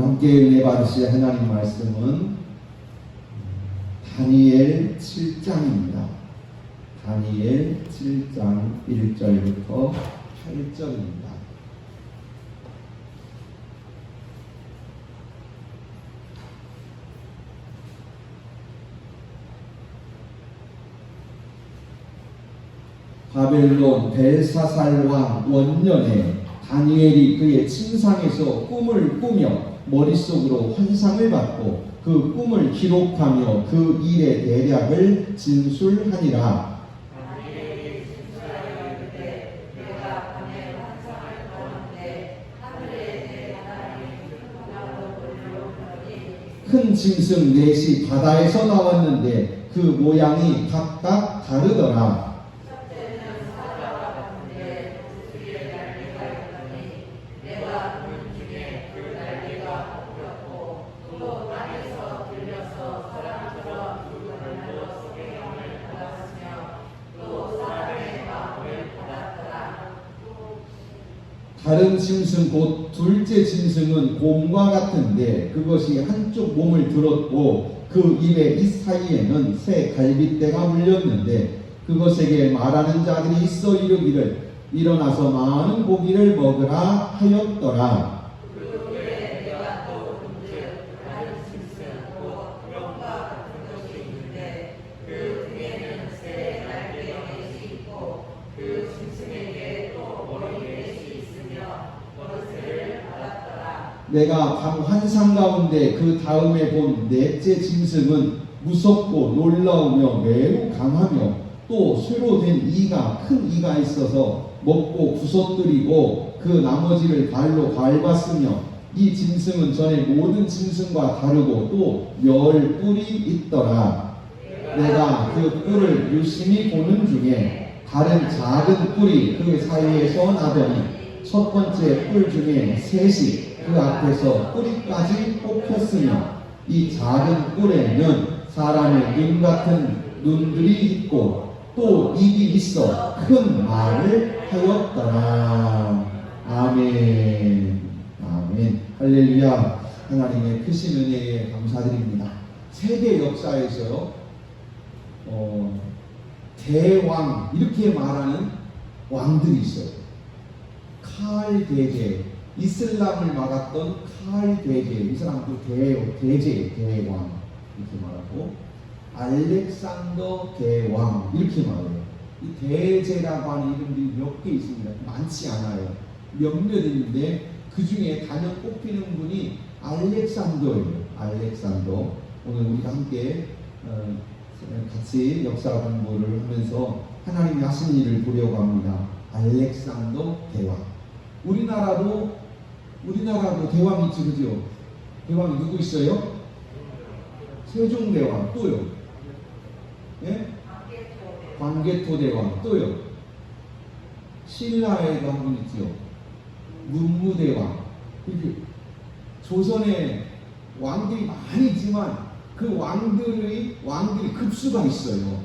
함께 은혜 받으실 하나님 말씀은 다니엘 7장입니다. 다니엘 7장 1절부터 8절입니다. 바벨론 벨사살 왕 원년에 다니엘이 그의 침상에서 꿈을 꾸며 머릿속으로 환상을 받고 그 꿈을 기록하며 그 일의 대략을 진술하니라. 다니엘이 진술하여 이르되 내가 밤에 환상을 보았는데 하늘에 내 하나님 바다로 몰려오더니 큰 짐승 넷이 바다에서 나왔는데 그 모양이 각각 다르더라. 첫째는 사자와 같은데 독수리의 날개가 있더니 내가 그 중에 그 날개가 뽑혔고 또 땅에서 들려서 사람처럼 물건을 날로 소개함을 받았으며 또 사람의 마음을 받았더라. 다른 짐승 곧 둘째 짐승은 곰과 같은데 그것이 한쪽 몸을 들었고 그 입의 이 사이에는 새 갈빗대가 물렸는데 그것에게 말하는 자들이 있어 이르기를 일어나서 많은 고기를 먹으라 하였더라. 그 후에 내가 또 본즉 다른 짐승 곧 구렁과 같은 것이 있는데 그 등에는 새 날개 넷이 있고 그 짐승에게 또 머리 넷이 있으며 버릇을 받았더라. 내가 밤 환상 가운데 그 다음에 본 넷째 짐승은 무섭고 놀라우며 매우 강하며 또 쇠로 된 이가 큰 이가 있어서 먹고 부서뜨리고 그 나머지를 발로 밟았으며 이 짐승은 전에 모든 짐승과 다르고 또 열 뿔이 있더라. 내가 그 뿔을 유심히 보는 중에 다른 작은 뿔이 그 사이에서 나더니 첫 번째 뿔 중에 셋이 그 앞에서 뿌리까지 뽑혔으며 이 작은 뿔에는 사람의 눈 같은 눈들이 있고 또 입이 있어 큰 말을 하였더라. 아멘. 아멘. 할렐루야. 하나님의 크신 은혜에 감사드립니다. 세계 역사에서요, 대왕 이렇게 말하는 왕들이 있어요. 칼 대제, 이슬람을 막았던 칼 대제, 이 사람도 대제 대왕 이렇게 말하고, 알렉산더 대왕 이렇게 말해요. 이 대제라고 하는 이름들이 몇 개 있습니다. 많지 않아요. 몇몇 있는데 그 중에 단연 꼽히는 분이 알렉산더예요. 알렉산더. 오늘 우리가 함께 같이 역사 공부를 하면서 하나님이 하신 일을 보려고 합니다. 알렉산더 대왕. 우리나라도 대왕이 있지, 그죠? 대왕이 누구 있어요? 세종대왕. 또요? 예? 광개토 대왕. 또요? 신라에도 한 분 있지요. 문무대왕. 이렇게 조선에 왕들이 많이 있지만 그 왕들이 급수가 있어요.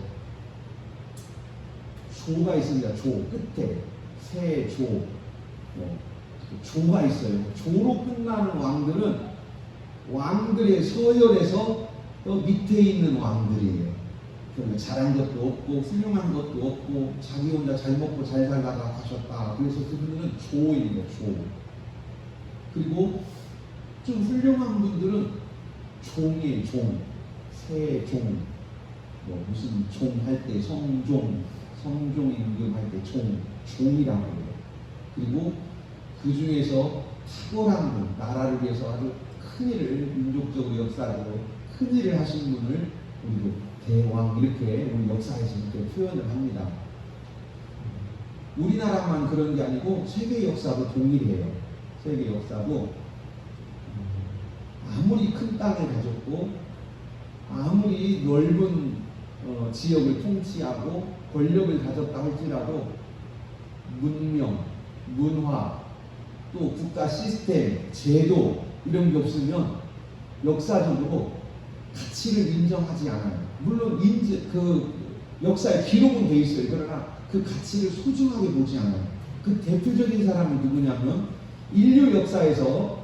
조가 있습니다. 조 끝에 세조 조가 있어요. 조로 끝나는 왕들은 왕들의 서열에서 또 밑에 있는 왕들이에요. 잘한 것도 없고 훌륭한 것도 없고 자기 혼자 잘 먹고 잘 살다가 가셨다. 그래서 그분들은 조입니다. 조. 그리고 좀 훌륭한 분들은 종이에요. 종. 세종. 무슨 종 할 때 성종 임금 할 때 종이라고 해요. 그리고 그 중에서 탁월한 분, 나라를 위해서 아주 큰 일을, 민족적으로 역사적으로 큰 일을 하신 분을 우리도 대왕 이렇게 우리 역사에서 이렇게 표현을 합니다. 우리나라만 그런 게 아니고 세계 역사도 동일해요. 세계 역사도 아무리 큰 땅을 가졌고 아무리 넓은 지역을 통치하고 권력을 가졌다 할지라도 문명, 문화, 또 국가 시스템, 제도 이런 게 없으면 역사적으로 가치를 인정하지 않아요. 물론 그 역사에 기록은 돼 있어요. 그러나 그 가치를 소중하게 보지 않아요. 그 대표적인 사람이 누구냐면 인류 역사에서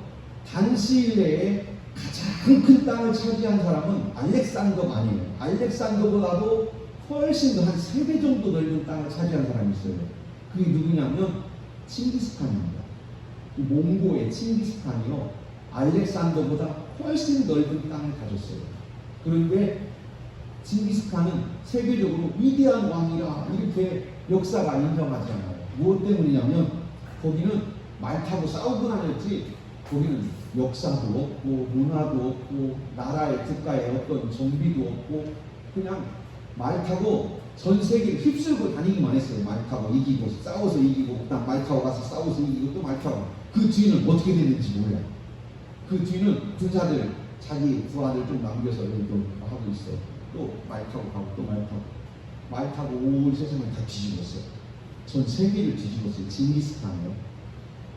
단시일 내에 가장 큰 땅을 차지한 사람은 알렉산더가 아니에요. 알렉산더보다도 훨씬 더 한 3배 정도 넓은 땅을 차지한 사람이 있어요. 그게 누구냐면 칭기스칸입니다. 몽고의 칭기스칸이요, 알렉산더보다 훨씬 넓은 땅을 가졌어요. 그런데 칭기스칸은 세계적으로 위대한 왕이라 이렇게 역사가 인정하지 않아요. 무엇 때문이냐면 거기는 말 타고 싸우고 다녔지, 거기는 역사도 없고 문화도 없고 나라의 국가의 어떤 정비도 없고 그냥 말 타고 전 세계를 휩쓸고 다니기만 했어요. 말 타고 이기고 싸워서 이기고 그다음 말 타고 가서 싸워서 이기고 또 말 타고. 그 뒤는 어떻게 됐는지 몰라요. 그 뒤는 군사들 자기 부하들 좀 남겨서 이렇게 하고 있어요. 또 말 타고 가고 또 말 타고 온 세상을 다 뒤집었어요. 전 세계를 뒤집었어요. 징기스칸이요.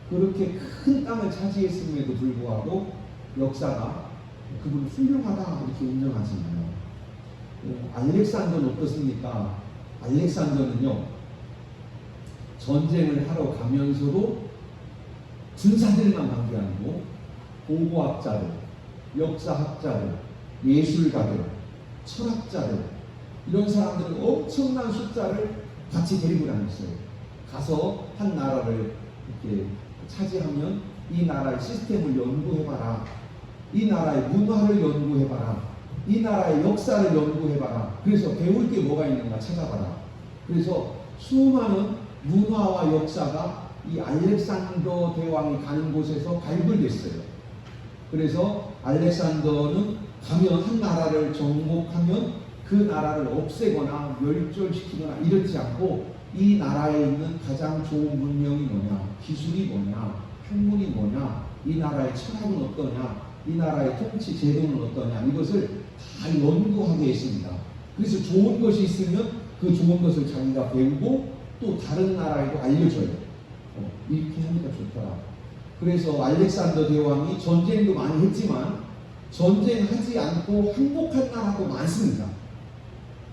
그렇게 큰 땅을 차지했음에도 불구하고 역사가 그분을 훌륭하다 이렇게 인정하지 않아요. 알렉산더는 어떻습니까? 알렉산더는요, 전쟁을 하러 가면서도 군사들만 간 게 아니고 고고학자들, 역사학자들, 예술가들, 철학자들, 이런 사람들은 엄청난 숫자를 같이 데리고 다녔어요. 가서 한 나라를 이렇게 차지하면 이 나라의 시스템을 연구해봐라, 이 나라의 문화를 연구해봐라, 이 나라의 역사를 연구해봐라. 그래서 배울 게 뭐가 있는가 찾아봐라. 그래서 수많은 문화와 역사가 이 알렉산더 대왕이 가는 곳에서 발굴됐어요. 그래서 알렉산더는 가면 한 나라를 정복하면 그 나라를 없애거나 멸절시키거나 이렇지 않고 이 나라에 있는 가장 좋은 문명이 뭐냐, 기술이 뭐냐, 학문이 뭐냐, 이 나라의 철학은 어떠냐, 이 나라의 통치 제도는 어떠냐, 이것을 다 연구하게 했습니다. 그래서 좋은 것이 있으면 그 좋은 것을 자기가 배우고 또 다른 나라에도 알려줘요. 이렇게 하니까 좋더라. 그래서 알렉산더 대왕이 전쟁도 많이 했지만 전쟁하지 않고 항복한 나라도 많습니다.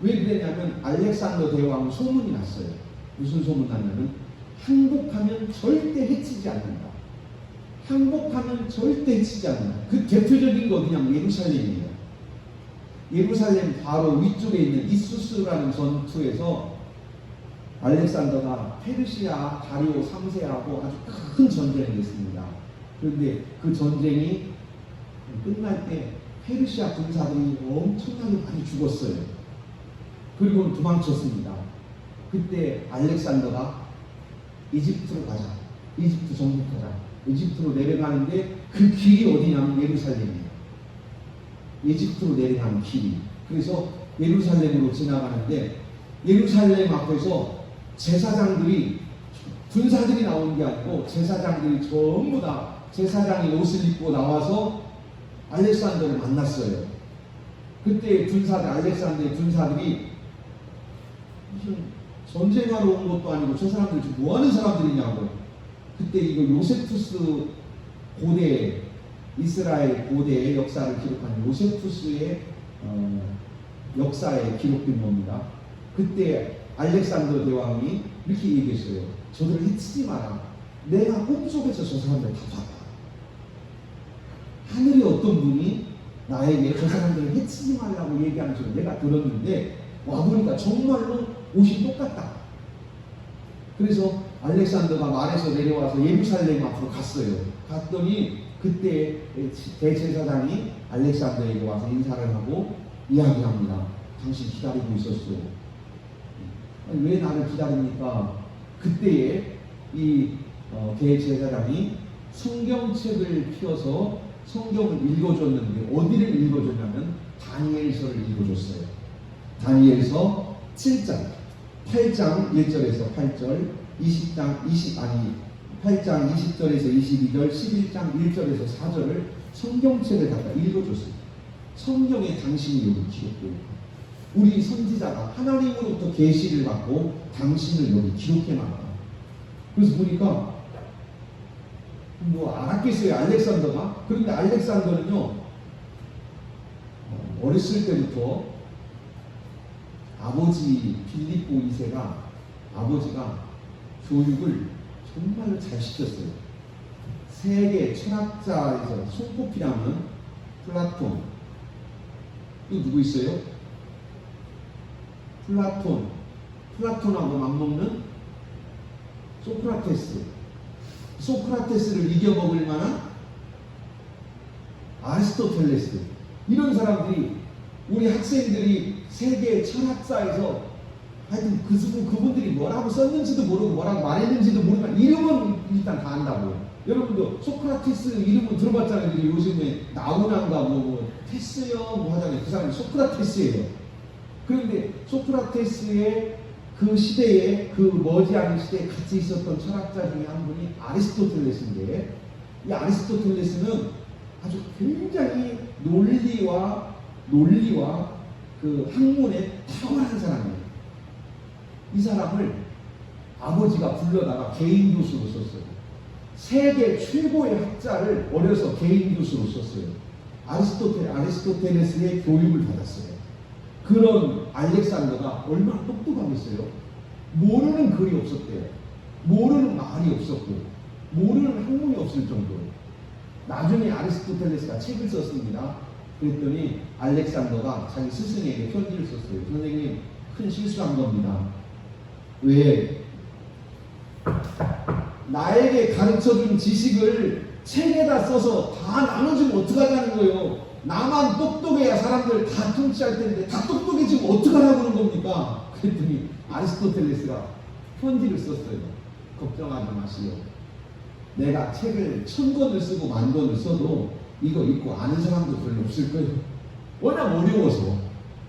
왜 그랬냐면 알렉산더 대왕은 소문이 났어요. 무슨 소문 났냐면 항복하면 절대 해치지 않는다. 항복하면 절대 해치지 않는다. 그 대표적인 거 그냥 예루살렘이에요. 예루살렘 바로 위쪽에 있는 이수스라는 전투에서 알렉산더가 페르시아 다리오 3세하고 아주 큰 전쟁을 했습니다. 그런데 그 전쟁이 끝날 때 페르시아 군사들이 엄청나게 많이 죽었어요. 그리고 도망쳤습니다. 그때 알렉산더가 이집트로 가자, 이집트 정복하자, 이집트로 내려가는데 그 길이 어디냐면 예루살렘이에요. 이집트로 내려가는 길이. 그래서 예루살렘으로 지나가는데 예루살렘 앞에서 제사장들이, 군사들이 나온 게 아니고 제사장들이 전부 다 제사장이 옷을 입고 나와서 알렉산더를 만났어요. 그때 군사들, 알렉산더의 군사들이 무슨 전쟁하러 온 것도 아니고 저 사람들 지금 뭐 하는 사람들이냐고. 그때 이거 요세푸스 고대, 이스라엘 고대의 역사를 기록한 요세푸스의 역사에 기록된 겁니다. 그때 알렉산더 대왕이 이렇게 얘기했어요. 저들을 해치지 마라. 내가 꿈속에서 저 사람들 다 봤다. 하늘의 어떤 분이 나에게 저 사람들을 해치지 말라고 얘기하는 소리 내가 들었는데 와보니까 정말로 옷이 똑같다. 그래서 알렉산더가 말에서 내려와서 예루살렘 앞으로 갔어요. 갔더니 그때 대제사장이 알렉산더에게 와서 인사를 하고 이야기합니다. 당신 기다리고 있었어. 왜 나를 기다립니까? 그때에 이 대제사장이 성경책을 펴서 성경을 읽어줬는데 어디를 읽어줬냐면 다니엘서를 읽어줬어요. 다니엘서 7장, 8장 1절에서 8절, 8장 20절에서 22절, 11장 1절에서 4절을 성경책을 갖다 읽어줬어요. 성경에 당신이 여기 기록되어 있고 우리 선지자가 하나님으로부터 계시를 받고 당신을 여기 기록해놨다. 그래서 보니까 뭐 알았겠어요, 알렉산더가. 그런데 알렉산더는요 어렸을 때부터 아버지 빌립보 2세가 아버지가 교육을 정말로 잘 시켰어요. 세계 철학자에서 손꼽히라는 플라톤, 또 누구 있어요? 플라톤하고 맞먹는 소크라테스를 이겨먹을 만한 아리스토텔레스, 이런 사람들이 우리 학생들이 세계 철학사에서 하여튼 그분들이 뭐라고 썼는지도 모르고 뭐라고 말했는지도 모르지만 이름은 일단 다 안다고요. 여러분도 소크라테스 이름은 들어봤잖아요. 요즘에 나우나인가 테스요 하잖아요. 그 사람이 소크라테스예요. 그런데 소크라테스의 그 시대에, 그 머지않은 시대에 같이 있었던 철학자 중에 한 분이 아리스토텔레스인데, 이 아리스토텔레스는 아주 굉장히 논리와 그 학문에 탁월한 사람이에요. 이 사람을 아버지가 불러다가 개인 교수로 썼어요. 세계 최고의 학자를 어려서 개인 교수로 썼어요. 아리스토텔레스의 교육을 받았어요. 그런 알렉산더가 얼마나 똑똑하겠어요. 모르는 글이 없었대요. 모르는 말이 없었고, 모르는 학문이 없을 정도로. 나중에 아리스토텔레스가 책을 썼습니다. 그랬더니 알렉산더가 자기 스승에게 편지를 썼어요. 선생님, 큰 실수한 겁니다. 왜? 나에게 가르쳐준 지식을 책에다 써서 다 나눠주면 어떡하냐는 거예요. 나만 똑똑해야 사람들 다 통치할 텐데 다 똑똑해지면 어떡하라고 그러는 겁니까? 그랬더니 아리스토텔레스가 편지를 썼어요. 걱정하지 마시오. 내가 책을 1000권을 쓰고 10,000권을 써도 이거 읽고 아는 사람도 별로 없을 거예요. 워낙 어려워서.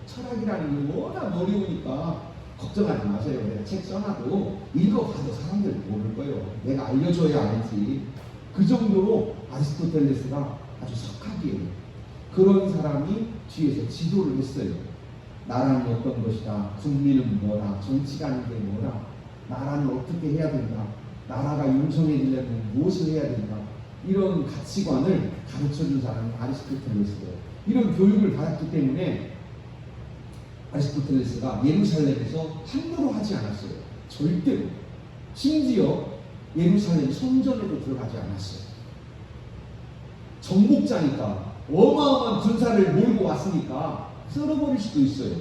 철학이라는 게 워낙 어려우니까 걱정하지 마세요. 내가 책 써놔도 읽어봐도 사람들 모를 거예요. 내가 알려줘야 알지. 그 정도로 아리스토텔레스가 아주 석학이에요. 그런 사람이 뒤에서 지도를 했어요. 나라는 어떤 것이다. 국민은 뭐라. 정치라는 게 뭐라. 나라는 어떻게 해야 된다. 나라가 융성해지려면 무엇을 해야 된다. 이런 가치관을 가르쳐준 사람이 아리스토텔레스예요. 이런 교육을 받았기 때문에 아리스토텔레스가 예루살렘에서 함부로 하지 않았어요. 절대로. 심지어 예루살렘 성전에도 들어가지 않았어요. 정복자니까 어마어마한 군사를 몰고 왔으니까 썰어버릴 수도 있어요.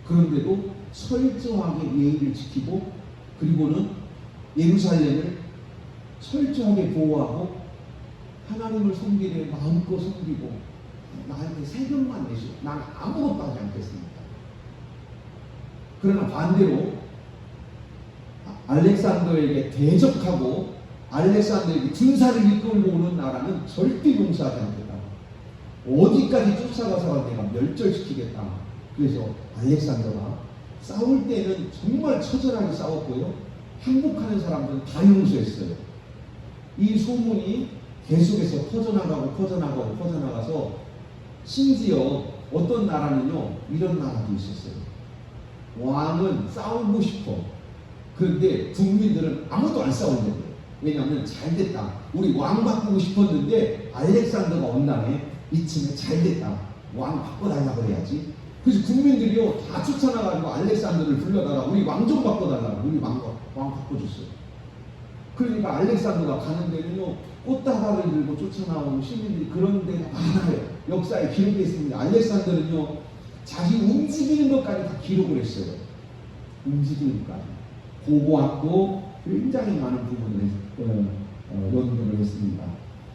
그런데도 철저하게 예의를 지키고, 그리고는 예루살렘을 철저하게 보호하고 하나님을 섬기려 마음껏 섬기고, 나한테 세금만 내시고 난 아무것도 하지 않겠습니다. 그러나 반대로 알렉산더에게 대적하고 알렉산더에게 군사를 이끌고 오는 나라는 절대 용서하지 않겠다. 어디까지 쫓아가서 내가 멸절시키겠다. 그래서 알렉산더가 싸울 때는 정말 처절하게 싸웠고요. 항복하는 사람들은 다 용서했어요. 이 소문이 계속해서 퍼져나가서 심지어 어떤 나라는요, 이런 나라도 있었어요. 왕은 싸우고 싶어. 그런데 국민들은 아무도 안 싸우려고. 왜냐하면 잘됐다. 우리 왕 바꾸고 싶었는데 알렉산더가 온다네. 이쯤에 잘됐다. 왕 바꿔달라고 그래야지. 그래서 국민들이요 다 쫓아나가지고 알렉산더를 불러다가 우리 왕 좀 바꿔달라고. 우리 왕 바꿔줬어요. 그러니까 알렉산더가 가는 데는요 꽃다발을 들고 쫓아나오는 시민들이 그런 데가 많아요. 역사에 기록되어 있습니다. 알렉산더는요 자기 움직이는 것까지 다 기록을 했어요. 움직이는 것까지. 고고학도 굉장히 많은 부분을 연구를 했습니다.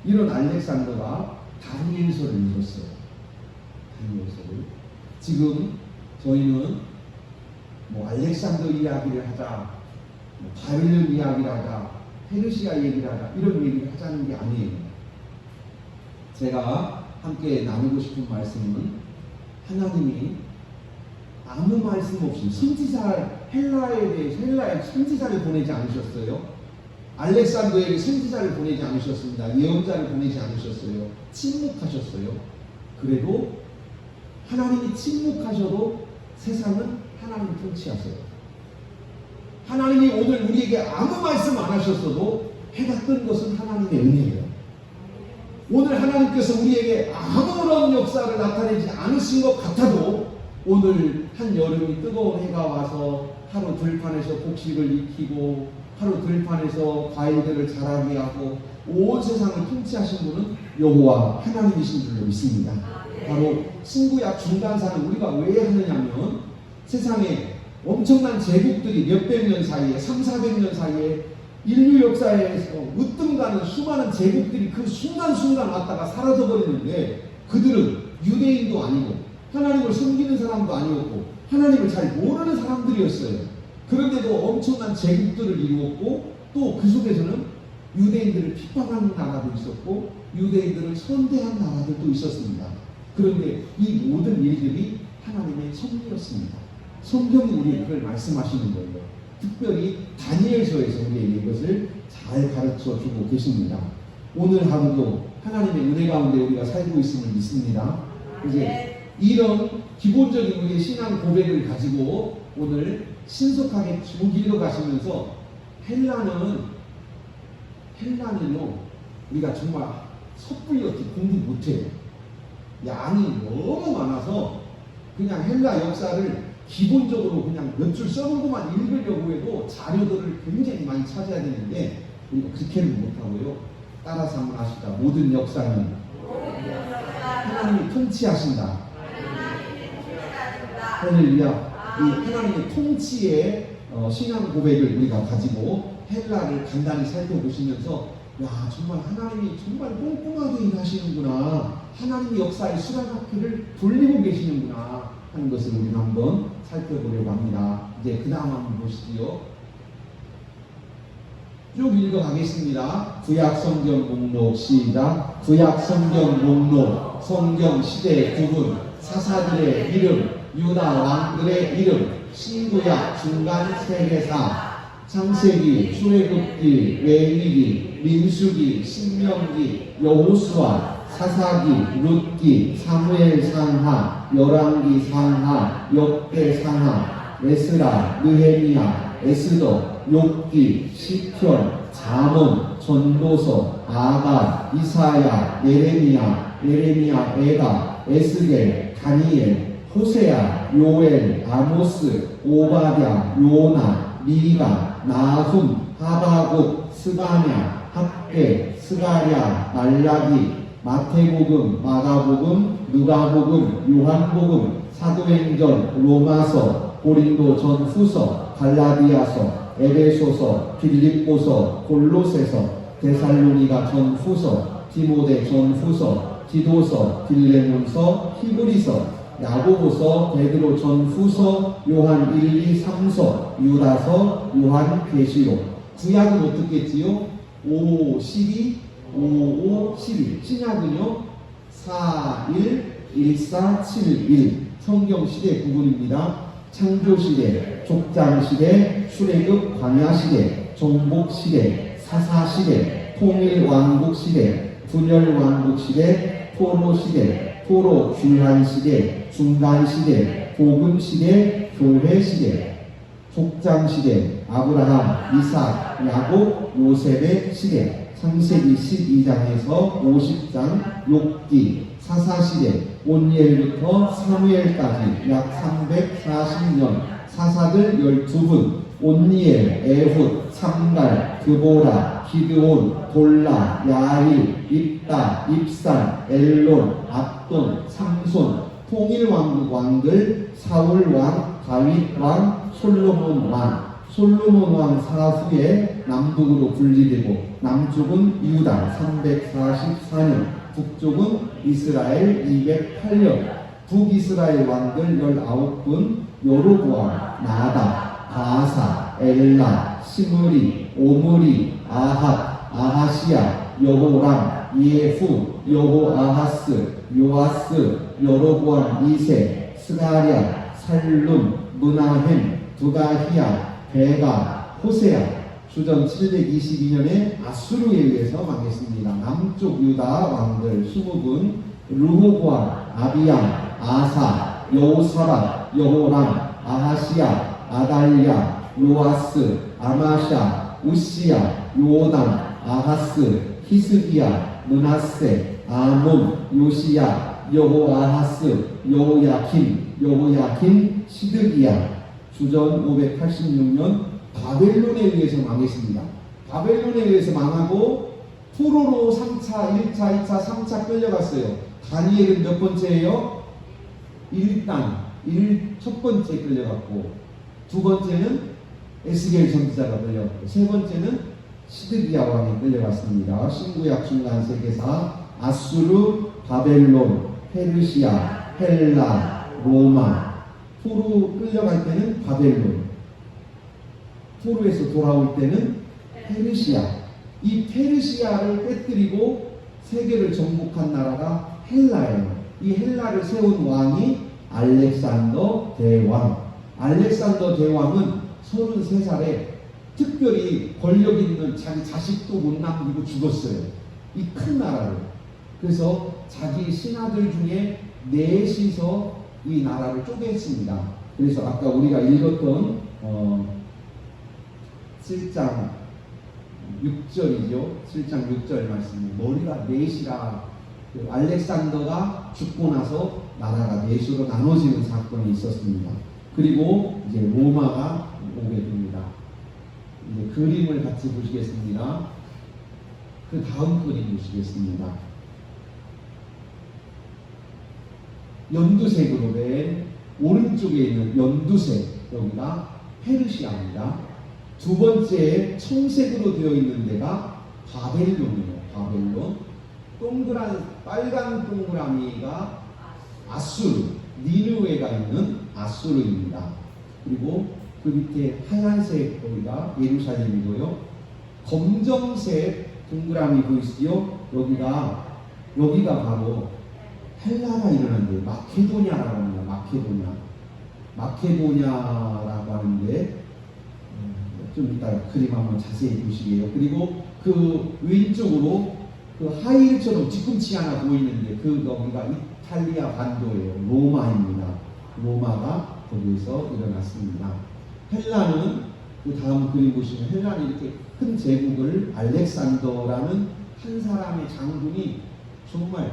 이런 알렉산더가 다니엘서를 읽었어요. 다니엘서를. 지금 저희는 뭐 알렉산더 이야기를 하자, 뭐 바빌론 이야기를 하자, 페르시아 얘기를 하자, 이런 얘기를 하자는 게 아니에요. 제가 함께 나누고 싶은 말씀은 하나님이 아무 말씀 없이 선지자 헬라에 대해서 헬라에 선지자를 보내지 않으셨어요. 알렉산더에게 선지자를 보내지 않으셨습니다. 예언자를 보내지 않으셨어요. 침묵하셨어요. 그래도 하나님이 침묵하셔도 세상은 하나님 통치하세요. 하나님이 오늘 우리에게 아무 말씀 안 하셨어도 해가 뜬 것은 하나님의 은혜예요. 오늘 하나님께서 우리에게 아무런 역사를 나타내지 않으신 것 같아도 오늘 한여름이 뜨거운 해가 와서 하루 들판에서 곡식을 익히고 하루 들판에서 과일들을 자라게 하고 온 세상을 통치하신 분은 여호와 하나님이신 줄로 믿습니다. 바로 신구약 중간사는 우리가 왜 하느냐면 세상에 엄청난 제국들이 몇백 년 사이에 300~400년 사이에 인류 역사에서 으뜸 가는 수많은 제국들이 그 순간순간 왔다가 사라져 버리는데 그들은 유대인도 아니고 하나님을 섬기는 사람도 아니었고 하나님을 잘 모르는 사람들이었어요. 그런데도 엄청난 제국들을 이루었고 또 그 속에서는 유대인들을 핍박하는 나라도 있었고 유대인들을 선대한 나라들도 있었습니다. 그런데 이 모든 일들이 하나님의 섭리였습니다. 성경이 우리에게 그걸 말씀하시는 거예요. 특별히 다니엘서에서 우리에게 이것을 잘 가르쳐 주고 계십니다. 오늘 하루도 하나님의 은혜 가운데 우리가 살고 있음을 믿습니다. 이제 이런 기본적인 우리의 신앙 고백을 가지고 오늘 신속하게 쭉 읽어가시면서 헬라는요 우리가 정말 섣불리 어떻게 공부 못해요. 양이 너무 많아서 그냥 헬라 역사를 기본적으로 그냥 몇 줄 써놓고만 읽으려고 해도 자료들을 굉장히 많이 찾아야 되는데 우리가 그렇게는 못하고요. 따라서 한번 하시다. 모든 역사는 하나님이 통치하신다. 할렐루야. 이 하나님의 통치의 신앙 고백을 우리가 가지고 헬라를 간단히 살펴보시면서 야 정말 하나님이 정말 꼼꼼하게 일하시는구나. 하나님의 역사의 수라바퀴를 돌리고 계시는구나 하는 것을 우리는 한번 살펴보려고 합니다. 이제 그 다음 한번 보시지요. 쭉 읽어가겠습니다. 구약성경 목록 시작. 구약성경 목록 성경 시대 구분 사사들의 이름 유다 왕들의 이름 신구약 중간 세계사 창세기 출애굽기 레위기 민수기 신명기 여호수아 사사기 룻기 사무엘 상하 열왕기 상하 역대 상하 에스라 느헤미야 에스더 욥기 시편 잠언 전도서 아가 이사야 예레미야 에가 에스겔 다니엘 호세아 요엘 아모스 오바댜 요나 미가 나훔 하바국 스바냐 학개 스가랴 말라기 마태복음 마가복음 누가복음 요한복음 사도행전 로마서 고린도전후서 갈라디아서 에베소서 빌립보서 골로새서 데살로니가 전후서 디모데 전후서 디도서 빌레몬서 히브리서 야고보서 베드로 전후서 요한 1, 2, 3서 유다서 요한 계시록 구약은 어떻게 했지요? 5, 12, 5, 5, 11 신약은요 4, 1, 1, 4, 7, 1 성경 시대 구분입니다. 창조시대, 족장시대, 출애굽 광야시대, 종복시대, 사사시대, 통일왕국시대, 분열왕국시대, 포로시대, 포로 귀환시대, 중간시대, 복음시대, 교회시대, 족장시대, 아브라함, 이삭, 야곱, 요셉의 시대, 창세기 12장에서 50장, 욥기, 사사시대, 온니엘부터 사무엘까지 약 340년, 사사들 12분, 온니엘, 에훗, 삼갈, 드보라, 기드온, 돌라, 야일, 입다, 입산, 엘론, 압돈, 삼손, 통일왕국 왕들, 사울왕, 다윗왕, 솔로몬왕, 솔로몬왕 사후에 남북으로 분리되고 남쪽은 유다 344년, 북쪽은 이스라엘 208년, 북이스라엘 왕들 19분, 여로보암, 나답, 바사, 엘라, 시므리, 오므리, 아합, 아하시야, 여호람, 예후, 여호아하스, 요아스, 여로보암 2세, 스가랴, 살룸, 문하햄, 두가히야, 베가, 호세야. 주전 722년에 아수르에 의해서 망했습니다. 남쪽 유다 왕들 20분, 르호보암, 아비양, 아사, 여호사밧, 여호람, 아하시야, 아달랴, 요아스, 아마샤, 우시야, 요담, 아하스, 히스기야, 므낫세, 아몬, 요시야, 여호아하스, 여호야킨, 시드기야. 주전 586년 바벨론에 의해서 망했습니다. 바벨론에 의해서 망하고 포로로 3차, 1차, 2차, 3차 끌려갔어요. 다니엘은 몇 번째예요? 첫 번째 끌려갔고, 두 번째는 에스겔 선지자가 끌려갔고, 세 번째는 시드기야 왕이 끌려갔습니다. 신구약 중간 세계사 아수르, 바벨론, 페르시아, 헬라, 로마. 포로 끌려갈 때는 바벨론, 포로에서 돌아올 때는 페르시아. 이 페르시아를 깨뜨리고 세계를 정복한 나라가 헬라예요. 이 헬라를 세운 왕이 알렉산더 대왕. 알렉산더 대왕은 33살에 특별히 권력 있는 자기 자식도 못 남기고 죽었어요. 이 큰 나라를. 그래서 자기 신하들 중에 넷이서 이 나라를 쪼갰습니다. 그래서 아까 우리가 읽었던 7장 6절이죠. 7장 6절 말씀. 머리가 넷이라, 그 알렉산더가 죽고 나서 나라가 넷으로 나눠지는 사건이 있었습니다. 그리고 이제 로마가 오게 됩니다. 이제 그림을 같이 보시겠습니다. 그 다음 그림 보시겠습니다. 연두색으로 맨 오른쪽에 있는 연두색, 여기가 페르시아입니다. 두 번째 청색으로 되어 있는 데가 바벨론이에요. 바벨론. 동그란 빨간 동그라미가 아수르, 니느웨가 있는 아수르입니다. 그리고 그 밑에 하얀색 거기가 예루살렘이고요. 검정색 동그라미 보이시죠? 여기가 바로 헬라가 일어난 데요. 마케도냐라고 합니다. 마케도냐라고 하는데, 좀 이따 그림 한번 자세히 보시게요. 그리고 그 왼쪽으로 그 하이일처럼 뒤꿈치 하나 보이는데, 거기가 이탈리아 반도예요. 로마입니다. 로마가 거기에서 일어났습니다. 헬라는 그 다음 그림 보시면, 헬라는 이렇게 큰 제국을 알렉산더라는 한 사람의 장군이 정말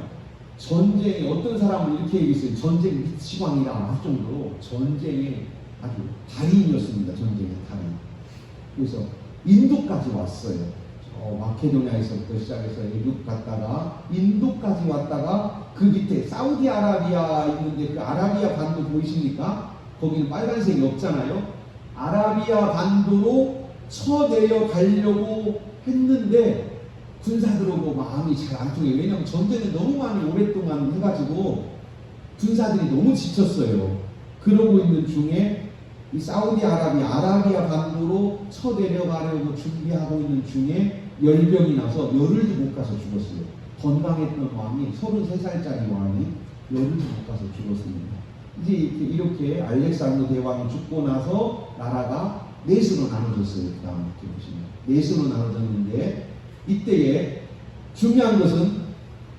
전쟁에, 어떤 사람은 이렇게 얘기했어요. 전쟁 미치광이라 할 정도로 전쟁의 아주 달인이었습니다. 전쟁의 달인. 그래서 인도까지 왔어요. 마케도니아에서부터 시작해서 애굽 갔다가 인도까지 왔다가 그 밑에 사우디아라비아 있는데, 그 아라비아 반도 보이십니까? 거기는 빨간색이 없잖아요. 아라비아 반도로 쳐내려 가려고 했는데 군사들하고 마음이 잘 안 통해요. 왜냐하면 전쟁을 너무 많이 오랫동안 해가지고 군사들이 너무 지쳤어요. 그러고 있는 중에 이 아라비아 반도로 쳐내려가려고 준비하고 있는 중에 열병이 나서 열흘도 못 가서 죽었어요. 건강했던 왕이, 33살짜리 왕이 열흘도 못 가서 죽었습니다. 이제 이렇게 알렉산더 대왕이 죽고 나서 나라가 넷으로 나눠졌어요. 그 다음 이렇게 보시면 넷으로 나눠졌는데, 이때에 중요한 것은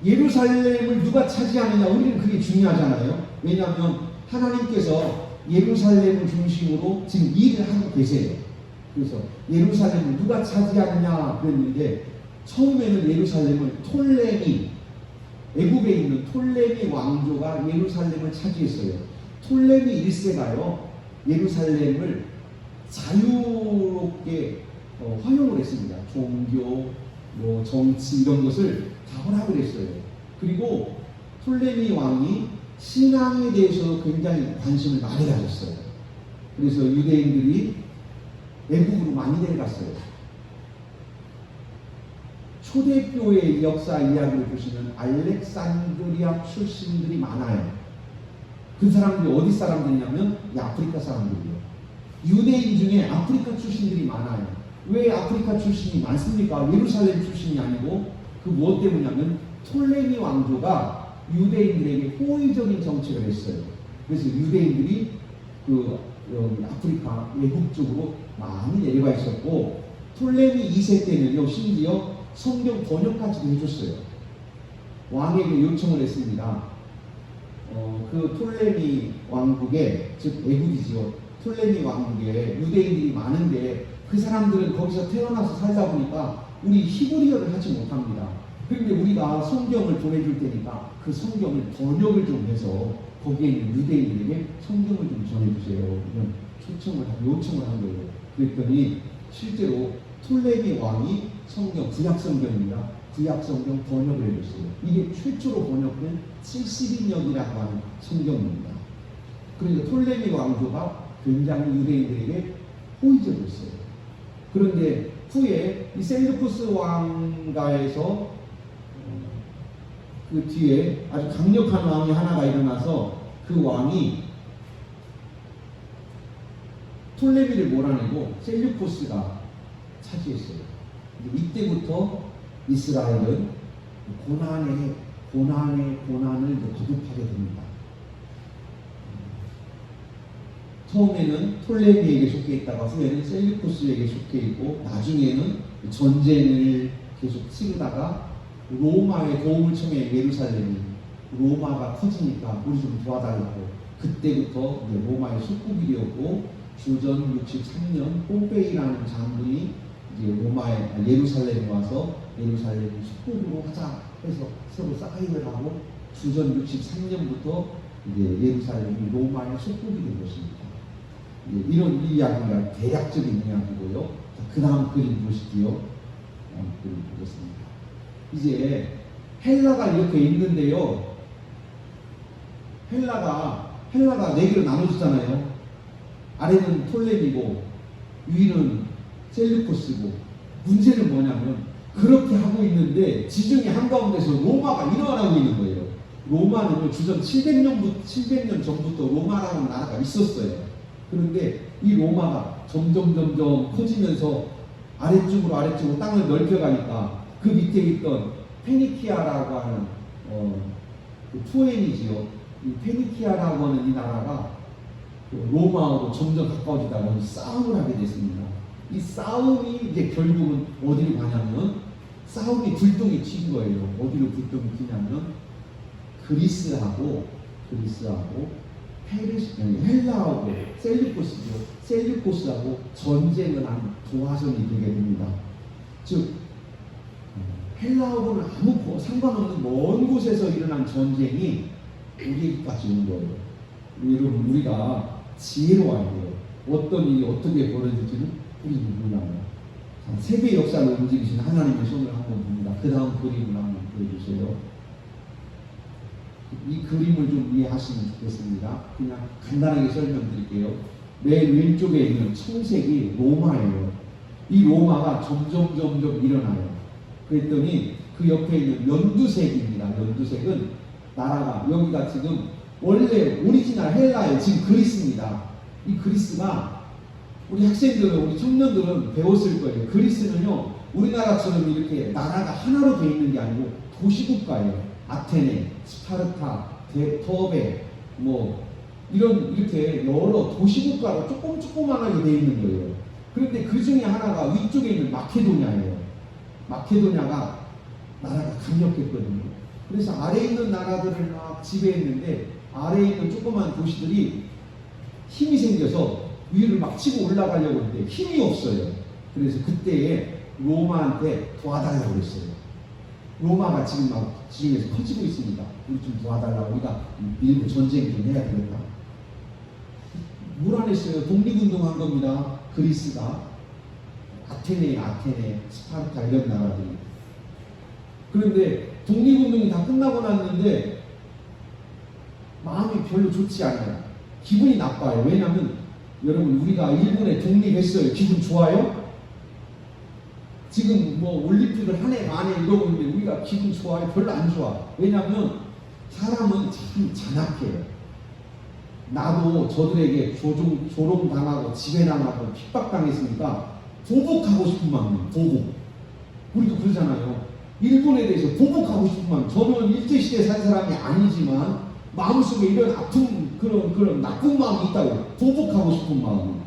예루살렘을 누가 차지하느냐. 우리는 그게 중요하잖아요. 왜냐하면 하나님께서 예루살렘을 중심으로 지금 일을 하고 계세요. 그래서 예루살렘을 누가 차지하느냐 그랬는데, 처음에는 예루살렘을 애굽에 있는 톨레미 왕조가 예루살렘을 차지했어요. 톨레미 1세가요 예루살렘을 자유롭게 허용을 했습니다. 종교, 정치 이런 것을 다 허락을 했어요. 그리고 톨레미 왕이 신앙에 대해서 굉장히 관심을 많이 가졌어요. 그래서 유대인들이 애국으로 많이 내려갔어요. 초대교회의 역사 이야기를 보시면 알렉산드리아 출신들이 많아요. 그 사람들이 어디 사람들이냐면 아프리카 사람들이에요. 유대인 중에 아프리카 출신들이 많아요. 왜 아프리카 출신이 많습니까? 예루살렘 출신이 아니고, 그 무엇 때문이냐면 톨레미 왕조가 유대인들에게 호의적인 정책을 했어요. 그래서 유대인들이 아프리카 외국 쪽으로 많이 내려가 있었고, 톨레미 2세 때는요 심지어 성경 번역까지도 해줬어요. 왕에게 요청을 했습니다. 그 톨레미 왕국에, 즉 애굽이지요. 톨레미 왕국에 유대인들이 많은데 그 사람들은 거기서 태어나서 살다 보니까 우리 히브리어를 하지 못합니다. 그런데 우리가 성경을 보내줄 테니까 그 성경을 번역을 좀 해서 거기에 있는 유대인들에게 성경을 좀 전해주세요. 이런 요청을 한 거예요. 그랬더니 실제로 톨레미 왕이 구약 성경입니다. 구약 성경 번역을 해줬어요. 이게 최초로 번역된 70인역이라고 하는 성경입니다. 그러니까 톨레미 왕조가 굉장히 유대인들에게 호의적이었어요. 그런데 후에 이 셀루쿠스 왕가에서 그 뒤에 아주 강력한 왕이 하나가 일어나서 그 왕이 톨레미를 몰아내고 셀루쿠스가 차지했어요. 이때부터 이스라엘은 고난을 거듭하게 됩니다. 처음에는 톨레미에게 속해 있다가 후에는 셀루쿠스에게 속해 있고 나중에는 전쟁을 계속 치르다가 로마의 도움을 청해 예루살렘이 로마가 커지니까 우리 좀 도와달라고 그때부터 로마의 속국이 되었고 주전 63년 폼페이라는 장군이 이제 예루살렘에 와서 예루살렘을 속국으로 하자 해서 서로 사인을 하고 주전 63년부터 이제 예루살렘이 로마의 속국이 된 것입니다. 이런 이야기가 대략적인 이야기고요. 그 다음 그림 보시고요. 그림 보겠습니다. 이제 헬라가 이렇게 있는데요. 헬라가 4개로 나눠주잖아요. 아래는 톨레미고 위는 셀루쿠스고 문제는 뭐냐면 그렇게 하고 있는데 지중해 한가운데서 로마가 일어나고 있는 거예요. 로마는 주전 700년 전부터 로마라는 나라가 있었어요. 그런데 이 로마가 점점 커지면서 아래쪽으로 땅을 넓혀가니까 그 밑에 있던 페니키아라고 하는 그 투엔이지요. 이 페니키아라고 하는 이 나라가 로마하고 점점 가까워지다가 싸움을 하게 됐습니다. 이 싸움이 이제 결국은 어디로 가냐면 싸움이 굴동이 튄 거예요. 어디로 굴동이 튀냐면 그리스하고 헬라하고 셀루코스하고 전쟁을 한 도화선이 되게 됩니다. 즉 헬라하고는 아무 상관없는 먼 곳에서 일어난 전쟁이 우리까지 온 거예요. 여러분 우리가 지혜로워야 돼요. 어떤 일이 어떻게 벌어질지는 우리는 몰라요. 세계 역사를 움직이신 하나님의 손을 한번 봅니다. 그 다음 그림을 한번 보여주세요. 이 그림을 좀 이해하시면 좋겠습니다. 그냥 간단하게 설명드릴게요. 맨 왼쪽에 있는 청색이 로마예요. 이 로마가 점점 일어나요. 그랬더니 그 옆에 있는 연두색입니다. 연두색은 나라가 여기가 지금 원래 오리지널 헬라의 지금 그리스입니다. 이 그리스가 우리 학생들은 우리 청년들은 배웠을 거예요. 그리스는요 우리나라처럼 이렇게 나라가 하나로 되어 있는 게 아니고 도시국가예요. 아테네, 스파르타, 더베 이런 이렇게 여러 도시국가로 조그만하게 되어 있는 거예요. 그런데 그 중에 하나가 위쪽에 있는 마케도냐예요. 마케도냐가 나라가 강력했거든요. 그래서 아래에 있는 나라들을 막 지배했는데 아래에 있는 조그만 도시들이 힘이 생겨서 위를 막 치고 올라가려고 했는데 힘이 없어요. 그래서 그때에 로마한테 도와달라고 했어요. 로마가 지금 막 지중해에서 커지고 있습니다. 우리 좀 도와달라고 우리가 밀고 전쟁 좀 해야 되겠다. 뭘 안 했어요? 독립운동한 겁니다. 그리스가 아테네, 스파르타 이런 나라들이. 그런데 독립운동이 다 끝나고 났는데 마음이 별로 좋지 않아요. 기분이 나빠요. 왜냐하면 여러분 우리가 일본에 독립했어요. 기분 좋아요? 지금 올림픽을 한 해 만에 이러고 있는데 우리가 기분 좋아요? 별로 안 좋아. 왜냐하면 사람은 참 잔악해요. 나도 저들에게 조롱당하고 지배당하고 핍박당했으니까 보복하고 싶은 마음이에요. 보복. 우리도 그러잖아요. 일본에 대해서 보복하고 싶은 마음. 저는 일제시대에 산 사람이 아니지만 마음속에 이런 아픈 그런 나쁜 마음이 있다고. 보복하고 싶은 마음.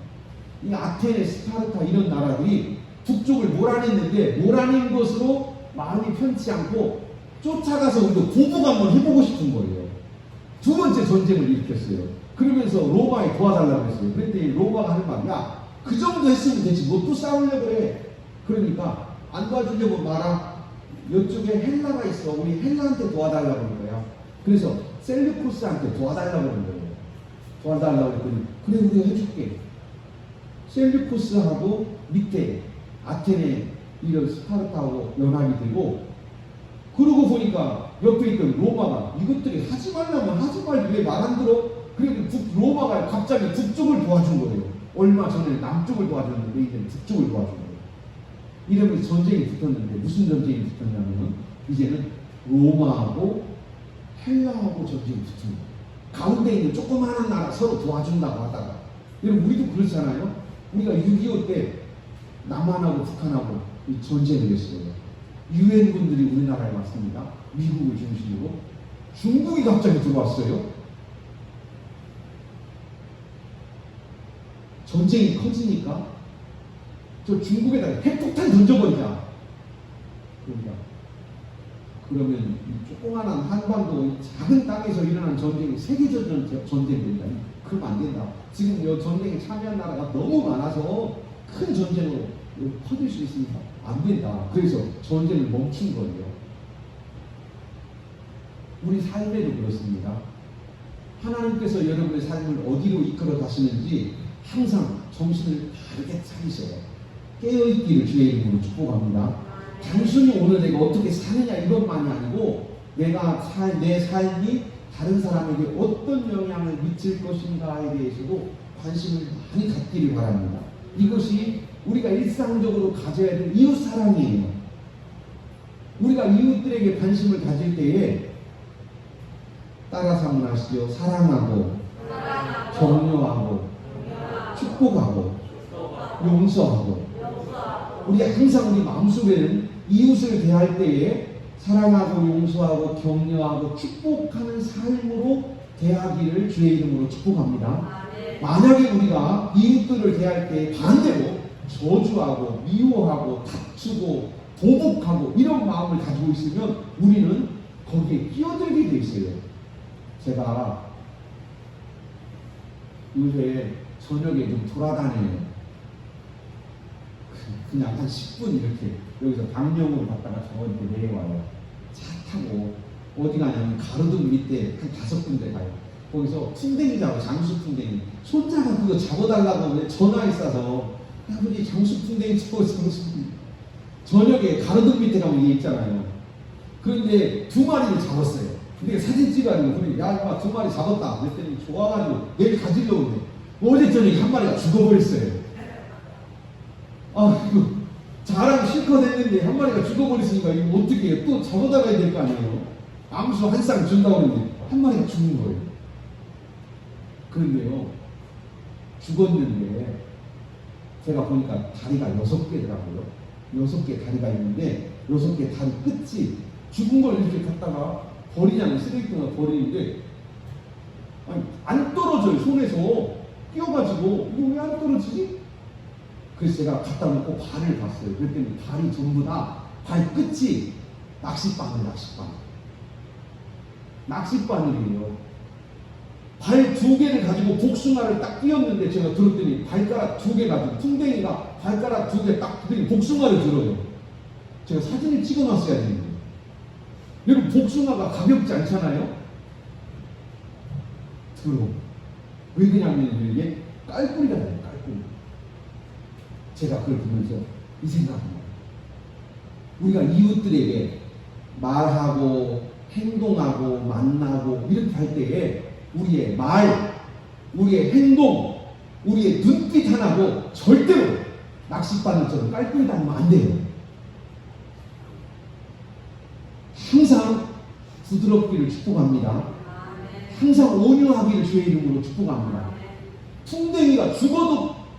이 아테네, 스파르타 이런 나라들이 북쪽을 몰아냈는데 몰아낸 것으로 마음이 편치 않고 쫓아가서 우리도 보복 한번 해보고 싶은 거예요. 두 번째 전쟁을 일으켰어요. 그러면서 로마에 도와달라고 했어요. 그런데 로마가 하는 말, 야, 그 정도 했으면 되지. 뭐 또 싸우려고 그래. 그러니까 안 도와주려고 말아. 이쪽에 헬라가 있어. 우리 헬라한테 도와달라고 하는 거야. 그래서 셀루쿠스한테 도와달라고 하는 거예요. 도와달라고 했더니 그래 우리가 해줄게. 셀루쿠스하고 밑에 아테네 이런 스파르타하고 연합이 되고 그러고 보니까 옆에 있던 로마가 이것들이 하지 말라면 하지 말지 왜 말 안 들어? 그래도 로마가 갑자기 북쪽을 도와준 거예요. 얼마 전에 남쪽을 도와줬는데 이제 북쪽을 도와준 거예요. 이러면서 전쟁이 붙었는데 무슨 전쟁이 붙었냐면 이제는 로마하고 헬라하고 전쟁이 붙은 거예요. 가운데 있는 조그마한 나라 서로 도와준다고 하다가 여러분 우리도 그렇잖아요. 우리가 6.25 때 남한하고 북한하고 전쟁을 했어요. 유엔군들이 우리나라에 왔습니다. 미국을 중심으로. 중국이 갑자기 들어왔어요. 전쟁이 커지니까 저 중국에다가 핵폭탄 던져버리자. 그러면 이 조그마한 한반도 이 작은 땅에서 일어난 전쟁이 세계적 전쟁이 된다. 그러면 안 된다. 지금 이 전쟁에 참여한 나라가 너무 많아서 큰 전쟁으로 퍼질 수 있으니까 안 된다. 그래서 전쟁을 멈춘 거예요. 우리 삶에도 그렇습니다. 하나님께서 여러분의 삶을 어디로 이끌어 가시는지 항상 정신을 바르게 차리세요. 깨어있기를 주의 이름으로 축복합니다. 단순히 오늘 내가 어떻게 사느냐 이것만이 아니고 내가 내 삶이 다른 사람에게 어떤 영향을 미칠 것인가에 대해서도 관심을 많이 갖기를 바랍니다. 이것이 우리가 일상적으로 가져야 될 이웃 사랑이에요. 우리가 이웃들에게 관심을 가질 때에 따라서 한번 하시죠. 사랑하고 격려하고 축복하고 용서하고 우리 항상 우리 마음속에는 이웃을 대할 때에 사랑하고 용서하고 격려하고 축복하는 삶으로 대하기를 주의 이름으로 축복합니다. 만약에 우리가 이웃들을 대할 때 반대로 저주하고 미워하고 다투고 보복하고 이런 마음을 가지고 있으면 우리는 거기에 끼어들게 돼 있어요. 제가 요새 저녁에 좀 돌아다녀요. 그냥 한 10분 이렇게 여기서 방명으로 갔다가 저한테 내려와요. 차 타고 어디 가냐면 가로등 밑에 한 5군데 가요. 거기서 풍뎅이 잡아, 장수풍뎅이. 손자가 그거 잡아달라고 왜 전화에 싸서 아버지 장수풍뎅이 잡아, 장수풍뎅이. 저녁에 가로등 밑에 가면 이게 있잖아요. 그런데 2마리를 잡았어요. 근데 사진 찍어가지고 그래, 야 인마 2마리 잡았다. 그랬더니 좋아가지고 내일 가지려고 그래. 어제 저녁에 1마리가 죽어버렸어요. 아, 이거 자랑 실컷 했는데 1마리가 죽어버렸으니까 이거 어떻게 해요? 또 잡아다가야 될 거 아니에요? 암수 한 쌍 준다고 했는데 1마리가 죽는 거예요. 그런데요, 죽었는데 제가 보니까 다리가 6개더라고요. 6개 다리가 있는데 6개 다리 끝이 죽은 걸 이렇게 갖다가 버리잖아요. 쓰레기통에 버리는데 아니, 안 떨어져요. 손에서 끼어가지고 이거 왜 안 떨어지지? 그래서 제가 갖다 놓고 발을 봤어요. 그랬더니 발이 전부 다 발끝이 낚싯바늘. 낚싯바늘이에요. 발 2개를 가지고 복숭아를 딱 끼웠는데 제가 들었더니 발가락 2개 가지고 풍뎅이가 발가락 2개 딱 들더니 복숭아를 들어요. 제가 사진을 찍어놨어야 되는데 여러분 복숭아가 가볍지 않잖아요? 들어. 왜 그러냐면 이게 깔뿌리가 돼요. 깔뿌리. 제가 그걸 보면서 이 생각합니다. 우리가 이웃들에게 말하고 행동하고 만나고 이렇게 할 때에 우리의 말, 우리의 행동, 우리의 눈빛 하나고 절대로 낚싯바늘처럼 깔끔히 다니면 안 돼요. 항상 부드럽기를 축복합니다. 항상 온유하기를 주의 이름으로 축복합니다. 풍뎅이가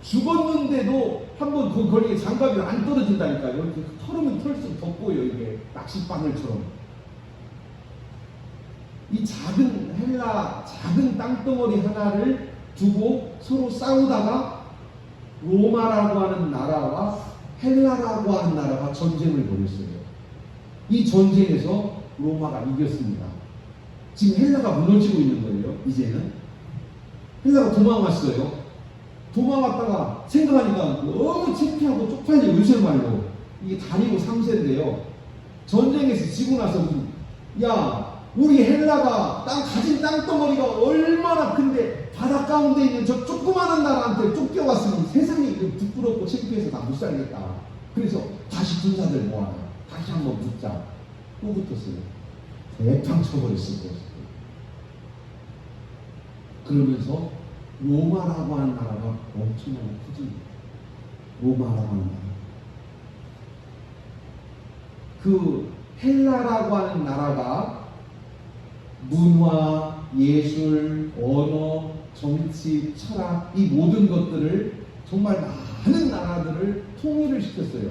죽었는데도 한번 그 거리에 장갑이 안 떨어진다니까요. 이렇게 털으면 털수록 덮고요. 이게 낚싯바늘처럼. 이 작은 땅덩어리 하나를 두고 서로 싸우다가 로마라고 하는 나라와 헬라라고 하는 나라가 전쟁을 벌였어요. 이 전쟁에서 로마가 이겼습니다. 지금 헬라가 무너지고 있는 거예요. 이제는 헬라가 도망갔어요. 도망갔다가 생각하니까 너무 창피하고 쪽팔리고 의술말로 이게 다니고 3세인데요. 전쟁에서 지고 나서 야 우리 헬라가 가진 땅덩어리가 얼마나 큰데 바다 가운데 있는 저 조그마한 나라한테 쫓겨왔으니 세상이 부끄럽고 창피해서 다 못 살겠다. 그래서 다시 군사들 모아요. 다시 한번 붙자. 또 붙었어요. 대탕 쳐버렸을 거예요. 그러면서 로마라고 하는 나라가 엄청나게 커집니다. 로마라고 하는 나라. 그 헬라라고 하는 나라가 문화, 예술, 언어, 정치, 철학 이 모든 것들을 정말 많은 나라들을 통일을 시켰어요.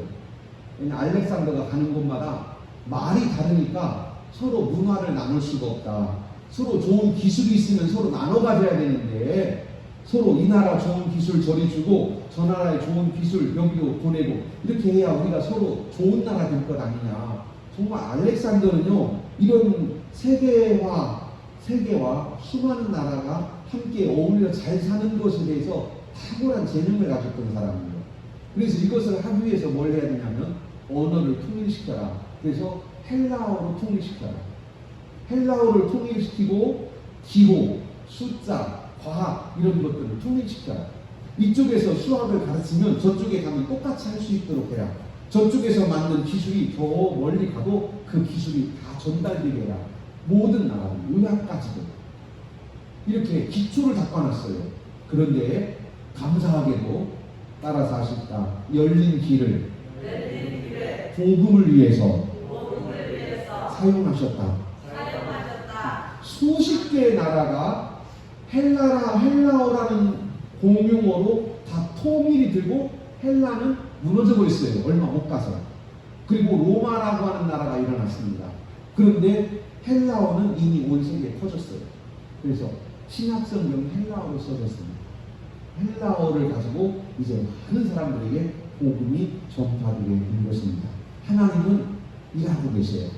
알렉산더가 가는 곳마다 말이 다르니까 서로 문화를 나눌 수가 없다. 서로 좋은 기술이 있으면 서로 나눠 가져야 되는데 서로 이 나라 좋은 기술 저리 주고 저 나라의 좋은 기술 여기로 보내고 이렇게 해야 우리가 서로 좋은 나라 될 것 아니냐. 정말 알렉산더는요 이런 세계와 수많은 나라가 함께 어울려 잘 사는 것에 대해서 탁월한 재능을 가졌던 사람이에요. 그래서 이것을 하기 위해서 뭘 해야 되냐면 언어를 통일시켜라. 그래서 헬라어로 통일시켜라. 헬라어를 통일시키고 기호, 숫자, 과학 이런 것들을 통일시켜라. 이쪽에서 수학을 가르치면 저쪽에 가면 똑같이 할 수 있도록 해라. 저쪽에서 만든 기술이 저 멀리 가도 그 기술이 다 전달되게 해라. 모든 나라들, 의학까지도 이렇게 기초를 닦아놨어요. 그런데 감사하게도 따라서 하십다. 열린 길을 복음을 위해서 사용하셨다. 수십 개의 나라가 헬라어라는 공용어로 다 통일이 되고 헬라는 무너져 버렸어요. 얼마 못 가서. 그리고 로마라고 하는 나라가 일어났습니다. 그런데 헬라어는 이미 온 세계에 퍼졌어요. 그래서 신약성경은 헬라어로 써졌습니다. 헬라어를 가지고 이제 많은 사람들에게 복음이 전파되게 된 것입니다. 하나님은 일하고 계세요.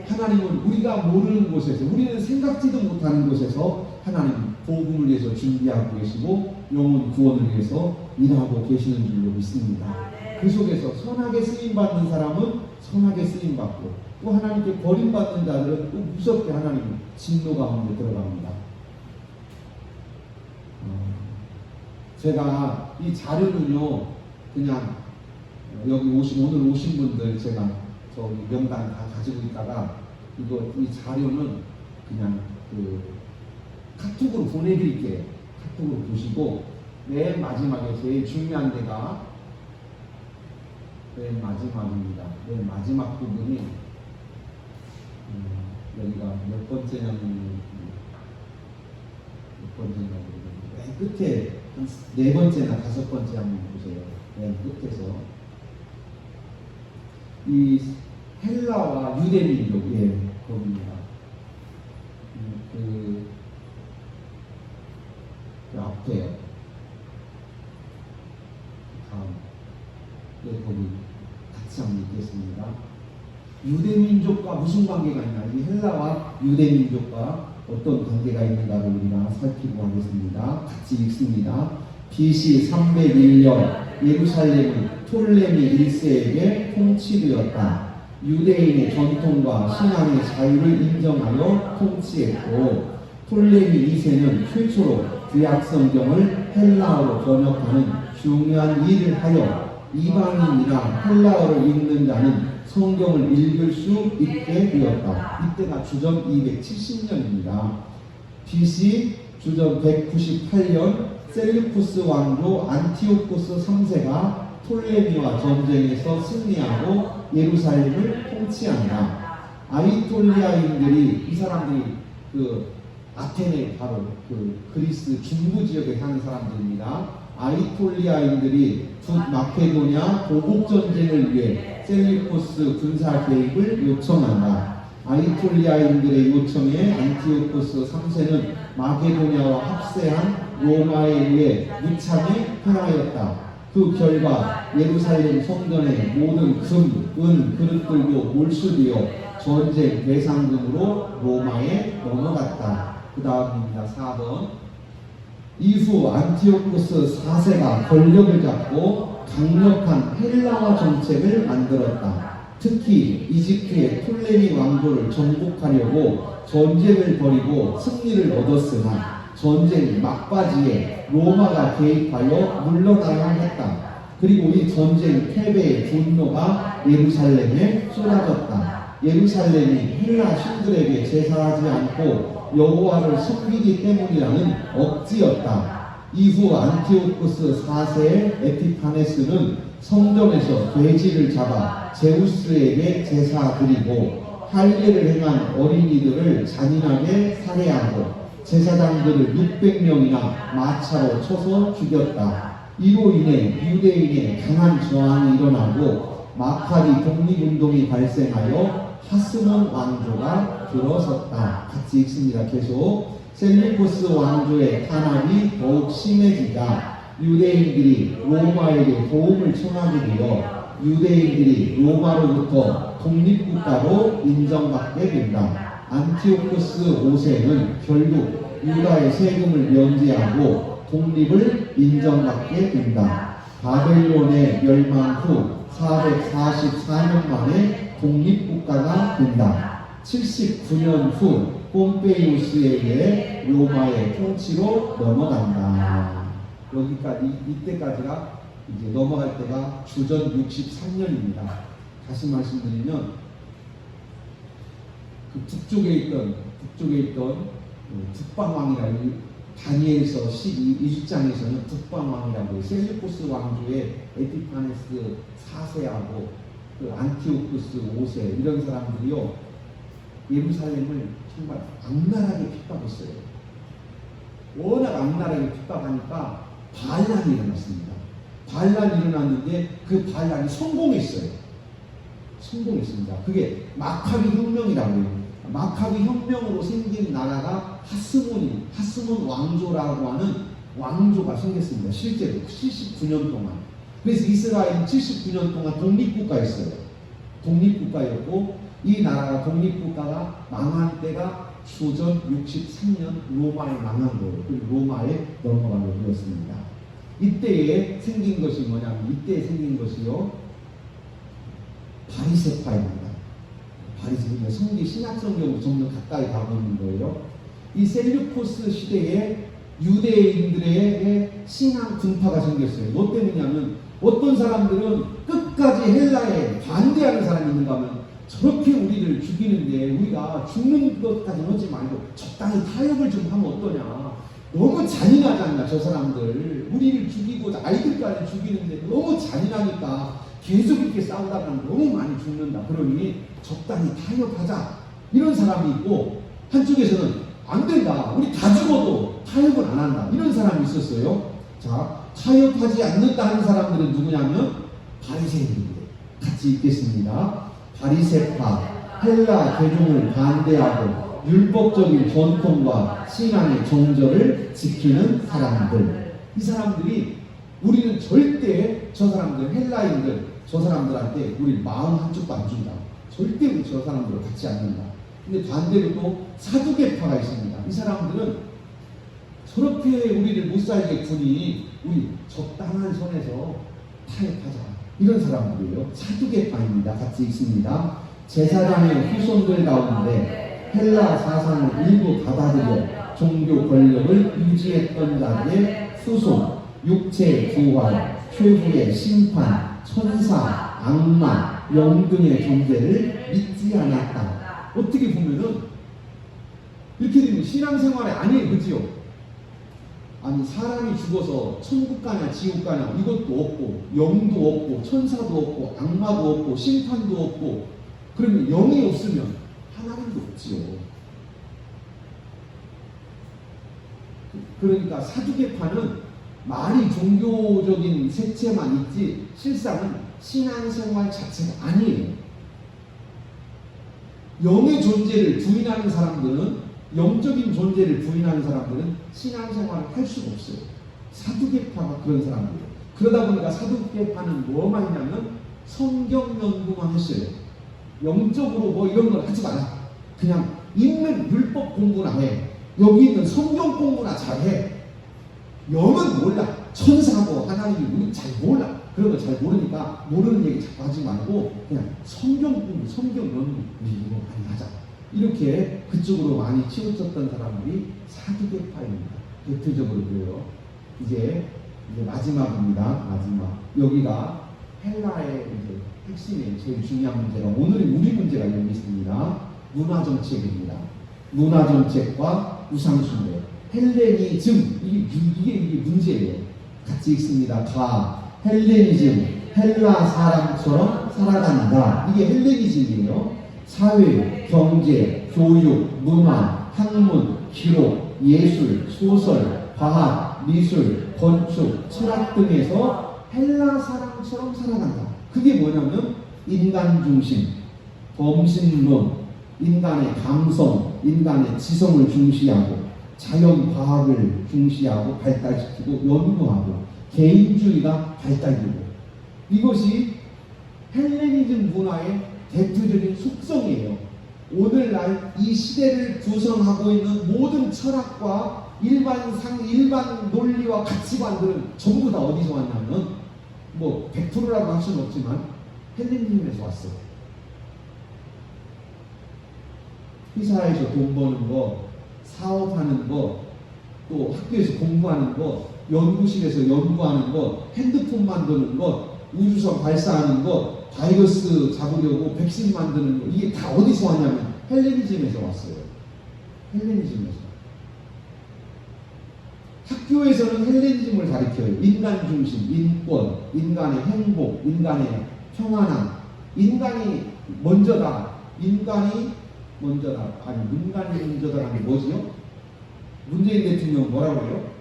하나님은 우리가 모르는 곳에서, 우리는 생각지도 못하는 곳에서 하나님 복음을 위해서 준비하고 계시고 영혼 구원을 위해서 일하고 계시는 줄로 믿습니다. 그 속에서 선하게 쓰임받는 사람은 선하게 쓰임받고 또 하나님께 버림받는 자들은 또 무섭게 하나님 진노 가운데 들어갑니다. 제가 이 자료는요 그냥 여기 오늘 오신 분들 제가 저기 명단 다 가지고 있다가 이 자료는 그냥 그 카톡으로 보내드릴게요. 카톡으로 보시고 맨 마지막에 제일 중요한 데가 맨 마지막입니다. 맨 마지막 부분이 여기가 몇 번째냐면 몇 번째냐고 맨 끝에 한 4번째나 5번째 한번 보세요. 맨 끝에서 이 헬라와 유대민족 거기입니다. 그 앞에요. 다음 거기 같이 한번 읽겠습니다. 유대민족과 무슨 관계가 있나? 이 헬라와 유대민족과 어떤 관계가 있는가를 우리가 살피고 하겠습니다. 같이 읽습니다. BC 301년 예루살렘은 톨레미 1세에게 통치되었다. 유대인의 전통과 신앙의 자유를 인정하여 통치했고 톨레미 2세는 최초로 구약 성경을 헬라어로 번역하는 중요한 일을 하여 이방인이나 헬라어를 읽는 자는 성경을 읽을 수 있게 되었다. 이때가 주전 270년입니다. BC 주전 198년 셀루쿠스 왕조 안티오코스 3세가 톨레미와 전쟁에서 승리하고 예루살렘을 통치한다. 아이톨리아인들이 이 사람들이 그 아테네 바로 그 그리스 중부 지역에 사는 사람들입니다. 아이톨리아인들이 북마케도냐 보복 전쟁을 위해 셀루코스 군사 개입을 요청한다. 아이톨리아인들의 요청에 안티오코스 3세는 마게도냐와 합세한 로마에 의해 무참히 패하였다. 그 결과 예루살렘 성전의 모든 금, 은, 그릇들도 몰수되어 전쟁 대상금으로 로마에 넘어갔다. 그 다음입니다. 4번. 이후 안티오코스 4세가 권력을 잡고 강력한 헬라화 정책을 만들었다. 특히 이집트의 톨레미 왕조를 정복하려고 전쟁을 벌이고 승리를 얻었으나 전쟁 막바지에 로마가 개입하여 물러나야 했다. 그리고 이 전쟁 패배의 분노가 예루살렘에 쏟아졌다. 예루살렘이 헬라 신들에게 제사하지 않고 여호와를 섬기기 때문이라는 억지였다. 이후 안티오쿠스 4세 에피파네스는 성전에서 돼지를 잡아 제우스에게 제사 드리고 할례를 행한 어린이들을 잔인하게 살해하고 제사장들을 600명이나 마차로 쳐서 죽였다. 이로 인해 유대인의 강한 저항이 일어나고 마카리 독립운동이 발생하여 하스몬 왕조가 들어섰다. 같이 읽습니다. 계속. 셀루쿠스 왕조의 탄압이 더욱 심해지자 유대인들이 로마에게 도움을 청하게 되어 유대인들이 로마로부터 독립국가로 인정받게 된다. 안티오쿠스 5세는 결국 유다의 세금을 면제하고 독립을 인정받게 된다. 바벨론의 멸망 후 444년 만에 독립국가가 된다. 79년 후 폼페이우스에 의해 로마의 통치로 넘어간다. 여기까지, 이때까지가 이제 넘어갈 때가 주전 63년입니다. 다시 말씀드리면 그 북쪽에 있던 북방왕이라고 다니엘서 12장에서는 북방왕이라고 셀루쿠스 왕조의 에피파네스 4세하고 그 안티오쿠스 5세 이런 사람들이요 예루살렘을 정말 악랄하게 핍박했어요. 워낙 악랄하게 핍박하니까 반란이 일어났습니다. 반란이 일어났는데 그 반란이 성공했어요. 성공했습니다. 그게 마카비 혁명이라고 해요. 마카비 혁명으로 생긴 나라가 하스몬 왕조라고 하는 왕조가 생겼습니다. 실제로 79년 동안. 그래서 이스라엘은 79년 동안 독립국가였어요. 독립국가였고 이 나라가 독립국가가 망한 때가 주전 63년 로마에 망한 거예요. 그리고 로마에 넘어가게 되었습니다. 이때에 생긴 것이 뭐냐면 이때에 생긴 것이요 바리새파입니다. 바리새파 성기 신약성경으로 점점 가까이 가고 있는 거예요. 이 셀루쿠스 시대에 유대인들의 신앙 분파가 생겼어요. 뭐 때문이냐면 어떤 사람들은 끝까지 헬라에 반대하는 사람이 있는가 하면 저렇게 우리를 죽이는데 우리가 죽는 것까지 하지 말고 적당히 타협을 좀 하면 어떠냐. 너무 잔인하지 않나 저 사람들. 우리를 죽이고 아이들까지 죽이는데 너무 잔인하니까 계속 이렇게 싸우다 보면 너무 많이 죽는다. 그러니 적당히 타협하자. 이런 사람이 있고 한쪽에서는 안 된다. 우리 다 죽어도 타협을 안 한다. 이런 사람이 있었어요. 자, 타협하지 않는다 하는 사람들은 누구냐면 바리새인들이에요. 같이 읽겠습니다. 바리새파, 헬라 개종을 반대하고 율법적인 전통과 신앙의 정절을 지키는 사람들. 이 사람들이 우리는 절대 저 사람들, 헬라인들, 저 사람들한테 우리 마음 한쪽도 안 준다. 절대 우리 저 사람들을 같이 않는다. 근데 반대로 또 사두개파가 있습니다. 이 사람들은 저렇게 우리를 못 살게 군이 우리 적당한 선에서 타협하자. 이런 사람들이에요. 사두개파입니다. 같이 읽습니다. 제사장의 후손들 가운데 헬라 사상을 일부 받아들여 종교 권력을 유지했던 자들의 후손, 육체의 부활, 최후의 심판, 천사, 악마, 영 등의 존재를 믿지 않았다. 어떻게 보면은 이렇게 되면 신앙생활이 아니에요. 그지요? 아니 사람이 죽어서 천국 가냐 지옥 가냐 이것도 없고 영도 없고 천사도 없고 악마도 없고 심판도 없고 그러면 영이 없으면 하나님도 없지요. 그러니까 사두개파는 말이 종교적인 색채만 있지 실상은 신앙생활 자체가 아니에요. 영의 존재를 부인하는 사람들은 영적인 존재를 부인하는 사람들은 신앙생활을 할 수가 없어요. 사두개파가 그런 사람들이에요. 그러다 보니까 사두개파는 뭐만 했냐면 성경 연구만 했어요. 영적으로 뭐 이런 걸 하지 마라. 그냥 있는 율법 공부나 해. 여기 있는 성경 공부나 잘해. 영은 몰라. 천사고 하나님이 우리 잘 몰라. 그런 거 잘 모르니까 모르는 얘기 자꾸 하지 말고 그냥 성경 공부, 성경 연구 우리 이거 많이 하자. 이렇게 그쪽으로 많이 치우쳤던 사람들이 사두개파입니다. 대표적으로 그래요. 이제 마지막입니다. 마지막. 여기가 헬라의 이제 핵심의 제일 중요한 문제가 오늘의 우리 문제가 여기 있습니다. 문화 정책입니다. 문화 정책과 우상 숭배. 헬레니즘 이게 문제예요. 같이 읽습니다. 헬레니즘 헬라 사람처럼 살아간다. 이게 헬레니즘이에요. 사회, 경제, 교육, 문화, 학문, 기록, 예술, 소설, 과학, 미술, 건축, 철학 등에서 헬라 사람처럼 살아간다. 그게 뭐냐면 인간 중심, 범신론, 인간의 감성, 인간의 지성을 중시하고 자연 과학을 중시하고 발달시키고 연구하고 개인주의가 발달되고 이것이 헬레니즘 문화의 대표적인 속성이에요. 오늘날 이 시대를 구성하고 있는 모든 철학과 일반 논리와 가치관들은 전부 다 어디서 왔냐면 100%라고 할 수는 없지만 헬레니즘에서 왔어요. 회사에서 돈 버는 거, 사업하는 거, 또 학교에서 공부하는 거, 연구실에서 연구하는 거, 핸드폰 만드는 거, 우주선 발사하는 거, 바이러스 잡으려고 백신 만드는 거, 이게 다 어디서 왔냐면 헬레니즘에서 왔어요. 헬레니즘에서. 학교에서는 헬레니즘을 가르쳐요. 인간 중심, 인권, 인간의 행복, 인간의 평안함, 인간이 먼저다. 인간이 먼저다라는 게 뭐지요? 문재인 대통령 뭐라고 해요?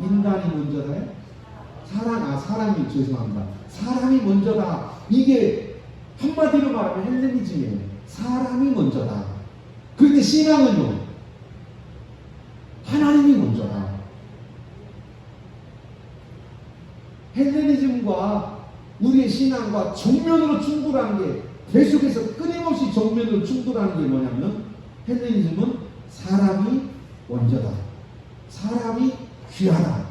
인간이 먼저다요? 사람이 죄송합니다. 사람이 먼저다. 이게 한마디로 말하면 헬레니즘이에요. 사람이 먼저다. 그런데 신앙은요? 하나님이 먼저다. 헬레니즘과 우리의 신앙과 정면으로 충돌하는 게 계속해서 끊임없이 정면으로 충돌하는 게 뭐냐면 헬레니즘은 사람이 먼저다. 사람이 귀하다.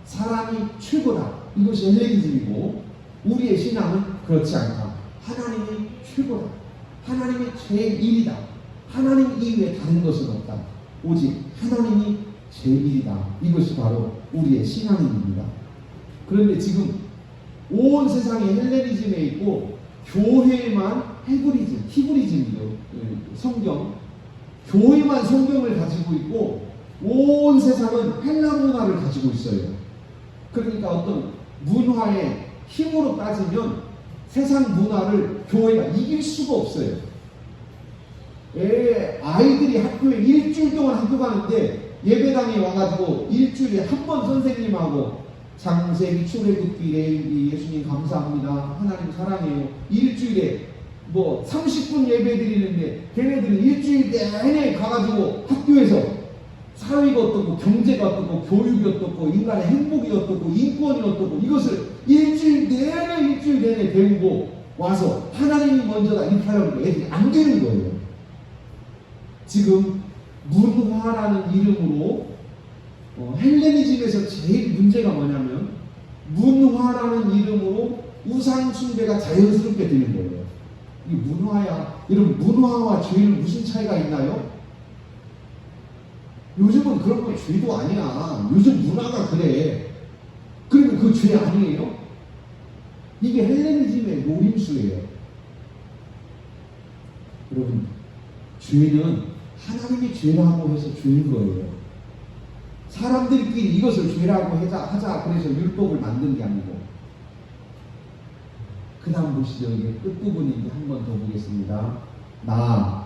사람이 최고다. 이것이 헬레니즘이고 우리의 신앙은 그렇지 않다. 하나님이 최고다. 하나님이 제1이다. 하나님 이외에 다른 것은 없다. 오직 하나님이 제1이다. 이것이 바로 우리의 신앙입니다. 그런데 지금 온 세상이 헬레니즘에 있고 교회만 히브리즘이요. 성경. 교회만 성경을 가지고 있고 온 세상은 헬라 문화를 가지고 있어요. 그러니까 어떤 문화의 힘으로 따지면 세상 문화를 교회가 이길 수가 없어요. 아이들이 학교에 일주일 동안 학교 가는데 예배당에 와가지고 일주일에 한 번 선생님하고 창세기, 출애굽기, 레위기, 예수님 감사합니다. 하나님 사랑해요. 일주일에 30분 예배 드리는데 걔네들은 일주일 내내 가가지고 학교에서 사회가 어떻고 경제가 어떻고 교육이 어떻고 인간의 행복이 어떻고 인권이 어떻고 이것을 일주일 내내 배우고 와서 하나님이 먼저다 이렇게 하려고 애들이 안 되는 거예요. 지금 문화라는 이름으로 헬레니즘에서 제일 문제가 뭐냐면 문화라는 이름으로 우상 숭배가 자연스럽게 되는 거예요. 이 문화야. 여러분 문화와 죄는 무슨 차이가 있나요? 요즘은 그런 건 죄도 아니야. 요즘 문화가 그래. 그러면 그 죄 아니에요? 이게 헬레니즘의 노림수예요. 여러분 죄는 하나님이 죄라고 해서 죄인 거예요. 사람들끼리 이것을 죄라고 하자 그래서 율법을 만든 게 아니고. 그 다음 보시죠. 이게 끝부분인데 한 번 더 보겠습니다.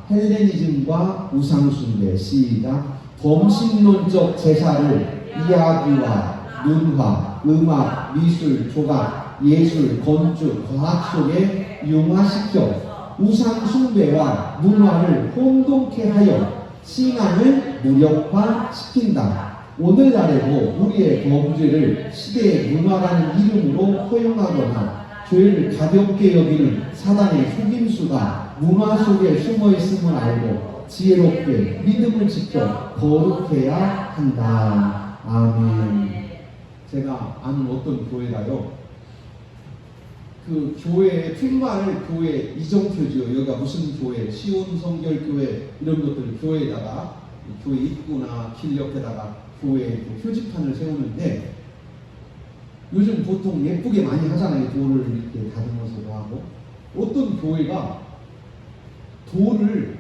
헬레니즘과 우상숭배. 시작. 범신론적 제사를 이야기와 문화, 음악, 미술, 조각, 예술, 건축, 과학 속에 융화시켜 우상숭배와 문화를 혼동케 하여 신앙을 무력화시킨다. 오늘날에도 우리의 범죄를 시대의 문화라는 이름으로 허용하거나 죄를 가볍게 여기는 사단의 속임수가 문화 속에 숨어 있음을 알고 지혜롭게 믿음을 지켜 거룩해야 한다. 아멘. 제가 아는 어떤 교회가요. 그 교회의 푯말을 교회 이정표지요. 여기가 무슨 교회, 시온 성결교회 이런 것들 교회에다가 교회 입구나 길 옆에다가 교회 표지판을 세우는데 요즘 보통 예쁘게 많이 하잖아요. 돌을 이렇게 다듬어서 하고. 어떤 교회가 돌을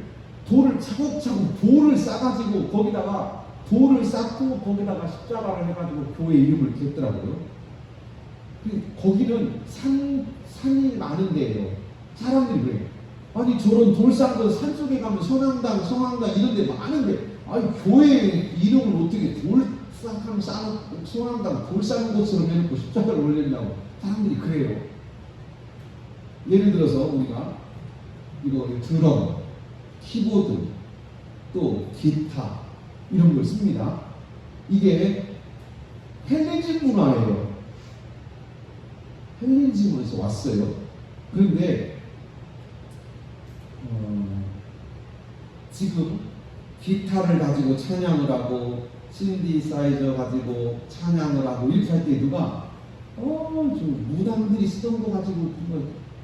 차곡차곡 돌을 싸가지고 거기다가 돌을 쌓고 거기다가 십자가를 해가지고 교회 이름을 댔더라고요. 거기는 산이 많은 데예요. 사람들이 그래요. 아니 저런 돌 쌓은 거 산속에 가면 선앙당, 성황당 이런 데 많은데 아니 교회 이름을 어떻게 돌 쌓고 성황당 돌 쌓는 것처럼 해놓고 십자가를 올린다고 사람들이 그래요. 예를 들어서 우리가 이거 드럼, 키보드, 또 기타 이런 걸 씁니다. 이게 헬레니즘 문화예요. 헬레니즘에서 왔어요. 그런데 지금 기타를 가지고 찬양을 하고 신디사이저 가지고 찬양을 하고 이렇게 할 때 누가 좀 무당들이 쓰던 거 가지고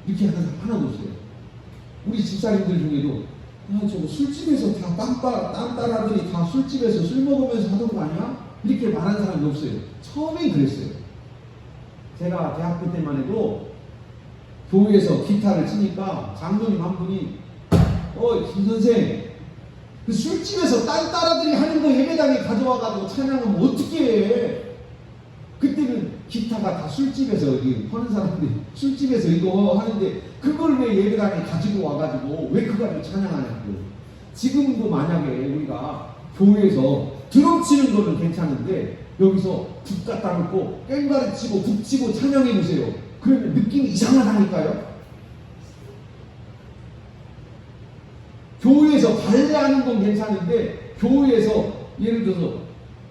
이렇게 하는 사람 하나도 없어요. 우리 집사님들 중에도 저거 술집에서 다 딴따라들이 다 술집에서 술 먹으면서 하던 거 아니야? 이렇게 말하는 사람이 없어요. 처음엔 그랬어요. 제가 대학교 때만 해도 교회에서 기타를 치니까 장로님 한 분이 김 선생 그 술집에서 딴따라들이 하는 거 예배당에 가져와가지고 찬양하면 어떻게 해? 그때는 기타가 다 술집에서 하는 사람들이 술집에서 이거 하는데 그걸 왜 예배당에 가지고 와가지고 왜 그거 가지고 찬양하냐고. 지금도 만약에 우리가 교회에서 드럼 치는 거는 괜찮은데 여기서 북 갖다 놓고 꽹과리 치고 북 치고 찬양해 보세요. 그러면 느낌이 이상하다니까요. 교회에서 발레하는 건 괜찮은데 교회에서 예를 들어서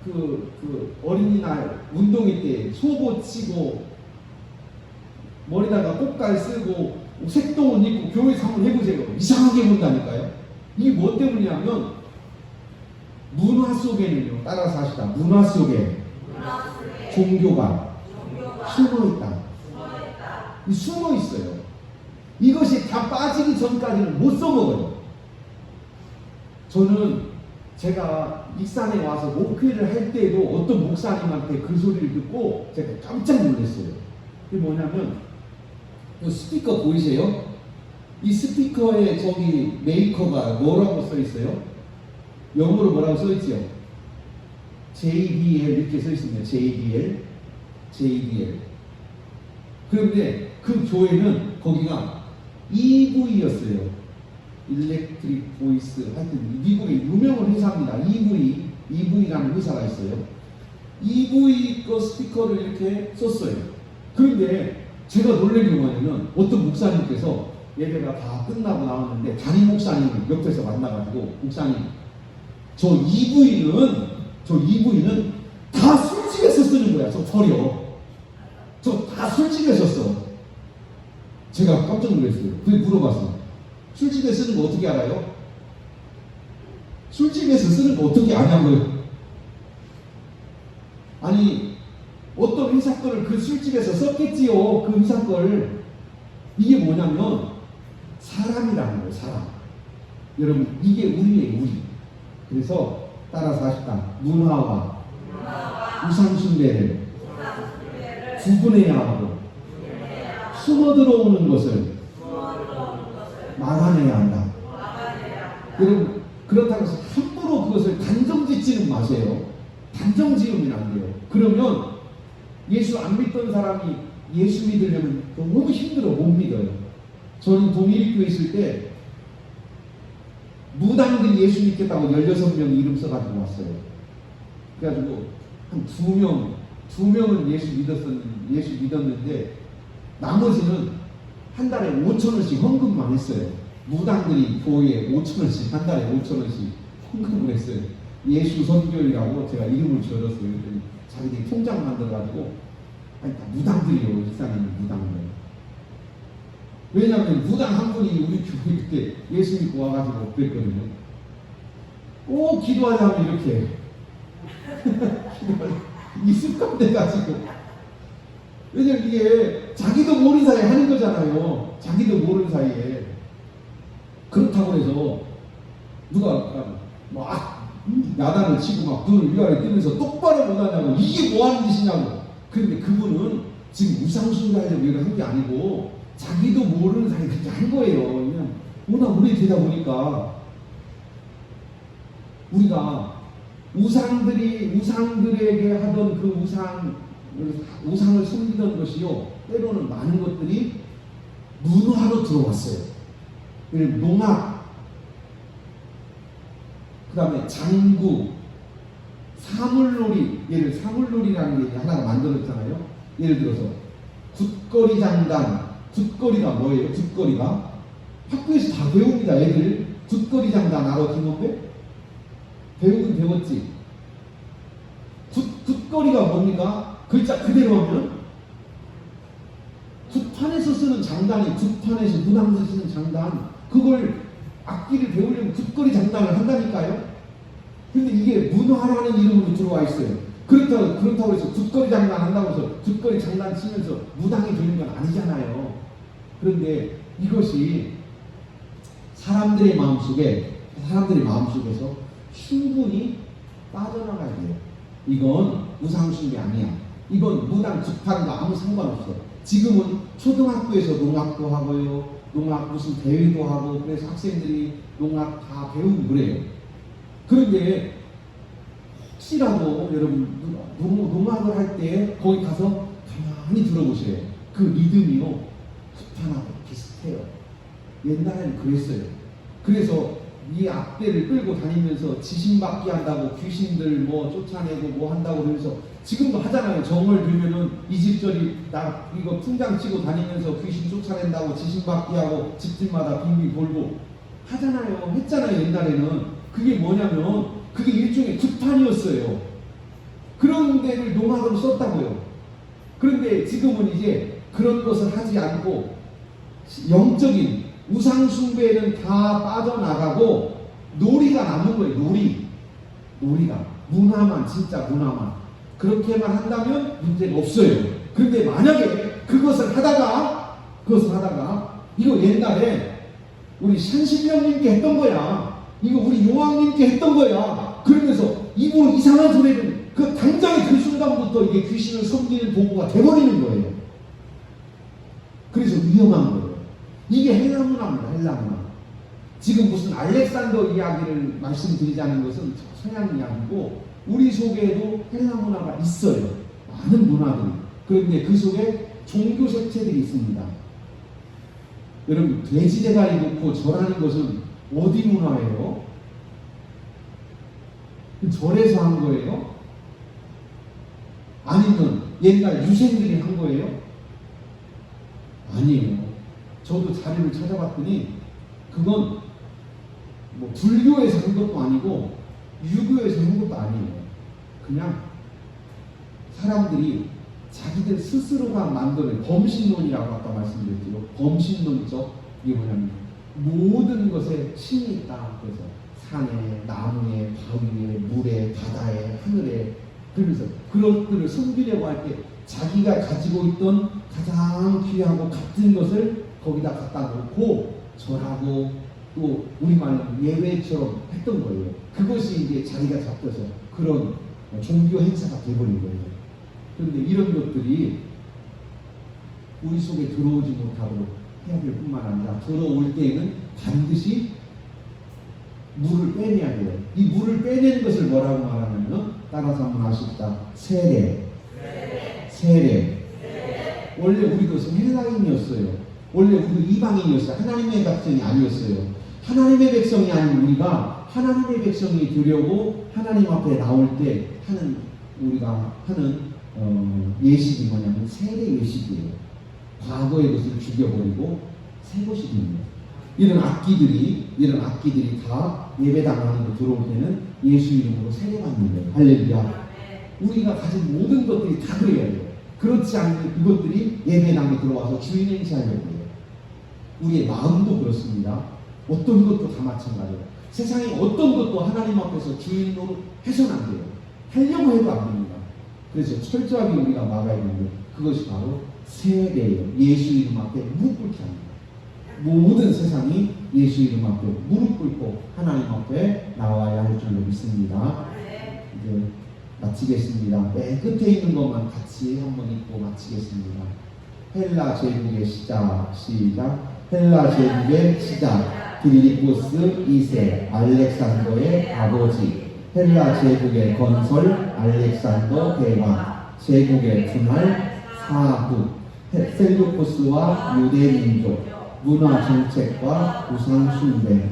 그 어린이날 운동회 때 속옷 치고 머리다가 꽃갈 쓰고 색동옷 입고 교회에서 한번 해보세요. 이상하게 본다니까요. 이게 뭐 때문이냐면 문화 속에는요. 따라서 하시다. 문화 속에 종교가 숨어있다. 이 숨어있어요. 이것이 다 빠지기 전까지는 못 써먹어요. 저는 제가 익산에 와서 목회를 할 때에도 어떤 목사님한테 그 소리를 듣고 제가 깜짝 놀랐어요. 그게 뭐냐면 이 스피커 보이세요? 이 스피커에 저기 메이커가 뭐라고 써 있어요? 영어로 뭐라고 써 있죠? JBL 이렇게 써 있습니다. JBL. 그런데 그 교회는 거기가 EV였어요. 일렉트릭 보이스. 하여튼 미국의 유명한 회사입니다. EV라는 회사가 있어요. EV 거 스피커를 이렇게 썼어요. 그런데 제가 놀란 게 뭐냐면 어떤 목사님께서 예배가 다 끝나고 나왔는데 담임 목사님을 옆에서 만나가지고 목사님 저 EV는 다 술집에서 쓰는 거야. 저 버려. 저 다 술집에서 써. 제가 깜짝 놀랐어요. 그래서 물어봤어요. 술집에 쓰는 거 어떻게 알아요? 술집에서 쓰는 거 어떻게 아냐고요? 아니 어떤 회사 거를 그 술집에서 썼겠지요. 그 회사 걸. 이게 뭐냐면 사람이라는 거예요. 사람. 여러분 이게 우리의 우리. 그래서 따라서 하시다. 문화와 우상숭배를 구분해야 하고 숨어 들어오는 것을 막아내야 한다. 여러분 그렇다고 해서 함부로 그것을 단정 짓지는 마세요. 단정 지으면 안 돼요. 그러면 예수 안 믿던 사람이 예수 믿으려면 너무 힘들어. 못 믿어요. 저는 동일교회 있을 때 무당들이 예수 믿겠다고 16명 이름 써가지고 왔어요. 그래가지고 한 2명은 예수 믿었는데 나머지는 한 달에 5,000원씩 헌금만 했어요. 무당들이 교회에 5,000원씩 한 달에 5,000원씩 헌금을 했어요. 예수 선교회라고 제가 이름을 지어줬어요. 그랬더니 자기들이 통장 만들어가지고 아니 다 무당들이요. 이상한 무당들. 왜냐하면 무당 한 분이 우리 교회 그때 예수 믿고 와가지고 그랬거든요. 꼭 기도하자면 이렇게 이 습관 돼가지고. 왜냐면 이게 자기도 모르는 사이에 하는 거잖아요. 자기도 모르는 사이에. 그렇다고 해서 누가 막 야단을 치고 막 눈을 위아래 뜨면서 똑바로 못하냐고. 이게 뭐 하는 짓이냐고. 그런데 그분은 지금 우상숭배하려고 이걸 한 게 아니고 자기도 모르는 사이에 그렇게 한 거예요. 그냥 워낙 오래되다 보니까 우리가 우상들에게 하던 그 우상을 섬기던 것이요, 때로는 많은 것들이 문화로 들어왔어요. 농악, 그 다음에 장구, 사물놀이, 사물놀이라는 게 하나가 만들어졌잖아요. 예를 들어서 굿거리 장단, 굿거리가 뭐예요? 굿거리가 학교에서 다 배웁니다. 애들 굿거리 장단 알아? 김원배? 배우긴 배웠지. 굿거리가 뭡니까? 글자 그대로 하면 굿판에서 쓰는 장단이, 굿판에서 문항에서 쓰는 장단, 그걸 악기를 배우려면 굿거리 장단을 한다니까요. 근데 이게 문화라는 이름으로 들어와 있어요. 그렇다고 해서 굿거리 장단 한다고 해서 굿거리 장단 치면서 무당이 되는 건 아니잖아요. 그런데 이것이 사람들의 마음속에서 충분히 빠져나가야 돼요. 이건 우상숭배 아니야. 이건 무당 굿판과 아무 상관없어. 지금은 초등학교에서 농악도 하고요, 농악 무슨 대회도 하고, 그래서 학생들이 농악 다 배우고 그래요. 그런데 혹시라도 여러분 농악을 할 때 거기 가서 가만히 들어보세요. 그 리듬이요, 굿판하고 비슷해요. 옛날에는 그랬어요. 그래서 이 악대를 끌고 다니면서 지신받기 한다고 귀신들 뭐 쫓아내고 뭐 한다고 그러면서 지금도 하잖아요. 정월 들면은 이집저집 나 이거 풍장 치고 다니면서 귀신 쫓아낸다고 지신받기 하고 집집마다 빙빙 돌고 하잖아요. 했잖아요. 옛날에는. 그게 뭐냐면 그게 일종의 굿판이었어요. 그런 데를 농악으로 썼다고요. 그런데 지금은 이제 그런 것을 하지 않고 영적인 우상숭배는 다 빠져나가고 놀이가 남은 거예요. 놀이가 문화만, 진짜 문화만 그렇게만 한다면 문제가 없어요. 그런데 만약에 그것을 하다가 이거 옛날에 우리 산신령님께 했던 거야, 이거 우리 용왕님께 했던 거야, 그러면서 이분 이상한 소리를 그 당장에 그 순간부터 이게 귀신을 섬기는 도구가 돼버리는 거예요. 그래서 위험한 거예요. 이게 헬라 문화입니다. 헬라 문화. 지금 무슨 알렉산더 이야기를 말씀드리자는 것은 서양 이야기고, 우리 속에도 헬라 문화가 있어요. 많은 문화들이. 그런데 그 속에 종교 색채들이 있습니다. 여러분, 돼지 대가리 놓고 절하는 것은 어디 문화예요? 절에서 한 거예요? 아니면 옛날 유생들이 한 거예요? 아니에요. 저도 자료를 찾아봤더니 그건 뭐 불교에서 한 것도 아니고 유교에서 한 것도 아니에요. 그냥 사람들이 자기들 스스로가 만드는 범신론이라고 아까 말씀드렸죠. 범신론적, 이게 뭐냐면 모든 것에 신이 있다. 그래서 산에, 나무에, 바위에, 물에, 바다에, 하늘에, 그러면서 그것들을 섬기려고 할 때 자기가 가지고 있던 가장 귀하고 같은 것을 거기다 갖다 놓고 절하고, 또 우리말로 예외처럼 했던 거예요. 그것이 이제 자기가 잡혀서 그런 종교 행사가 되어버린 거예요. 그런데 이런 것들이 우리 속에 들어오지 못하고 해야 될 뿐만 아니라 들어올 때에는 반드시 물을 빼내야 돼요. 이 물을 빼내는 것을 뭐라고 말하냐면, 따라서 한번 아십시다. 세례. 원래 우리도 헬라인이었어요. 원래 우리도 이방인이었어요. 하나님의 백성이 아니었어요. 하나님의 백성이 아닌 우리가 하나님의 백성이 되려고 하나님 앞에 나올 때 우리가 하는 예식이 뭐냐면 세례 예식이에요. 과거의 것을 죽여버리고 새 것이 됩니다. 이런 악기들이 다 예배당 안으로 들어올 때는 예수 이름으로 세례받는 거예요. 할렐루야. 우리가 가진 모든 것들이 다 그래야 돼요. 그렇지 않으면 이것들이 예배당에 들어와서 주인 행세하려고 해요. 우리의 마음도 그렇습니다. 어떤 것도 다 마찬가지예요. 세상에 어떤 것도 하나님 앞에서 주인으로 해서는 안 돼요. 하려고 해도 안 됩니다. 그래서 철저하게 우리가 막아야 되는데 그것이 바로 세례예요. 예수 이름 앞에 무릎 꿇게 합니다. 모든 세상이 예수 이름 앞에 무릎 꿇고 하나님 앞에 나와야 할 줄로 믿습니다. 이제 마치겠습니다. 맨 끝에 있는 것만 같이 한번 읽고 마치겠습니다. 헬라 제국의 시작, 헬라 제국의 시작, 빌리포스 2세, 알렉산더의 아버지, 헬라 제국의 건설, 알렉산더 대왕, 제국의 분할, 사후, 셀루코스와 유대 민족, 문화 정책과 우상 숭배.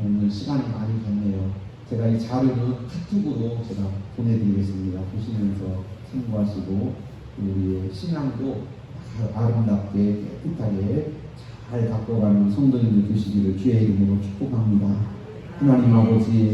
오늘 시간이 많이 갔네요. 제가 이 자료는 카톡으로 제가 보내드리겠습니다. 보시면서 참고하시고 우리의 신앙도 아름답게 깨끗하게 잘 갖고 가는 성도님들 되시기를 주의 이름으로 축복합니다. 하나님 아버지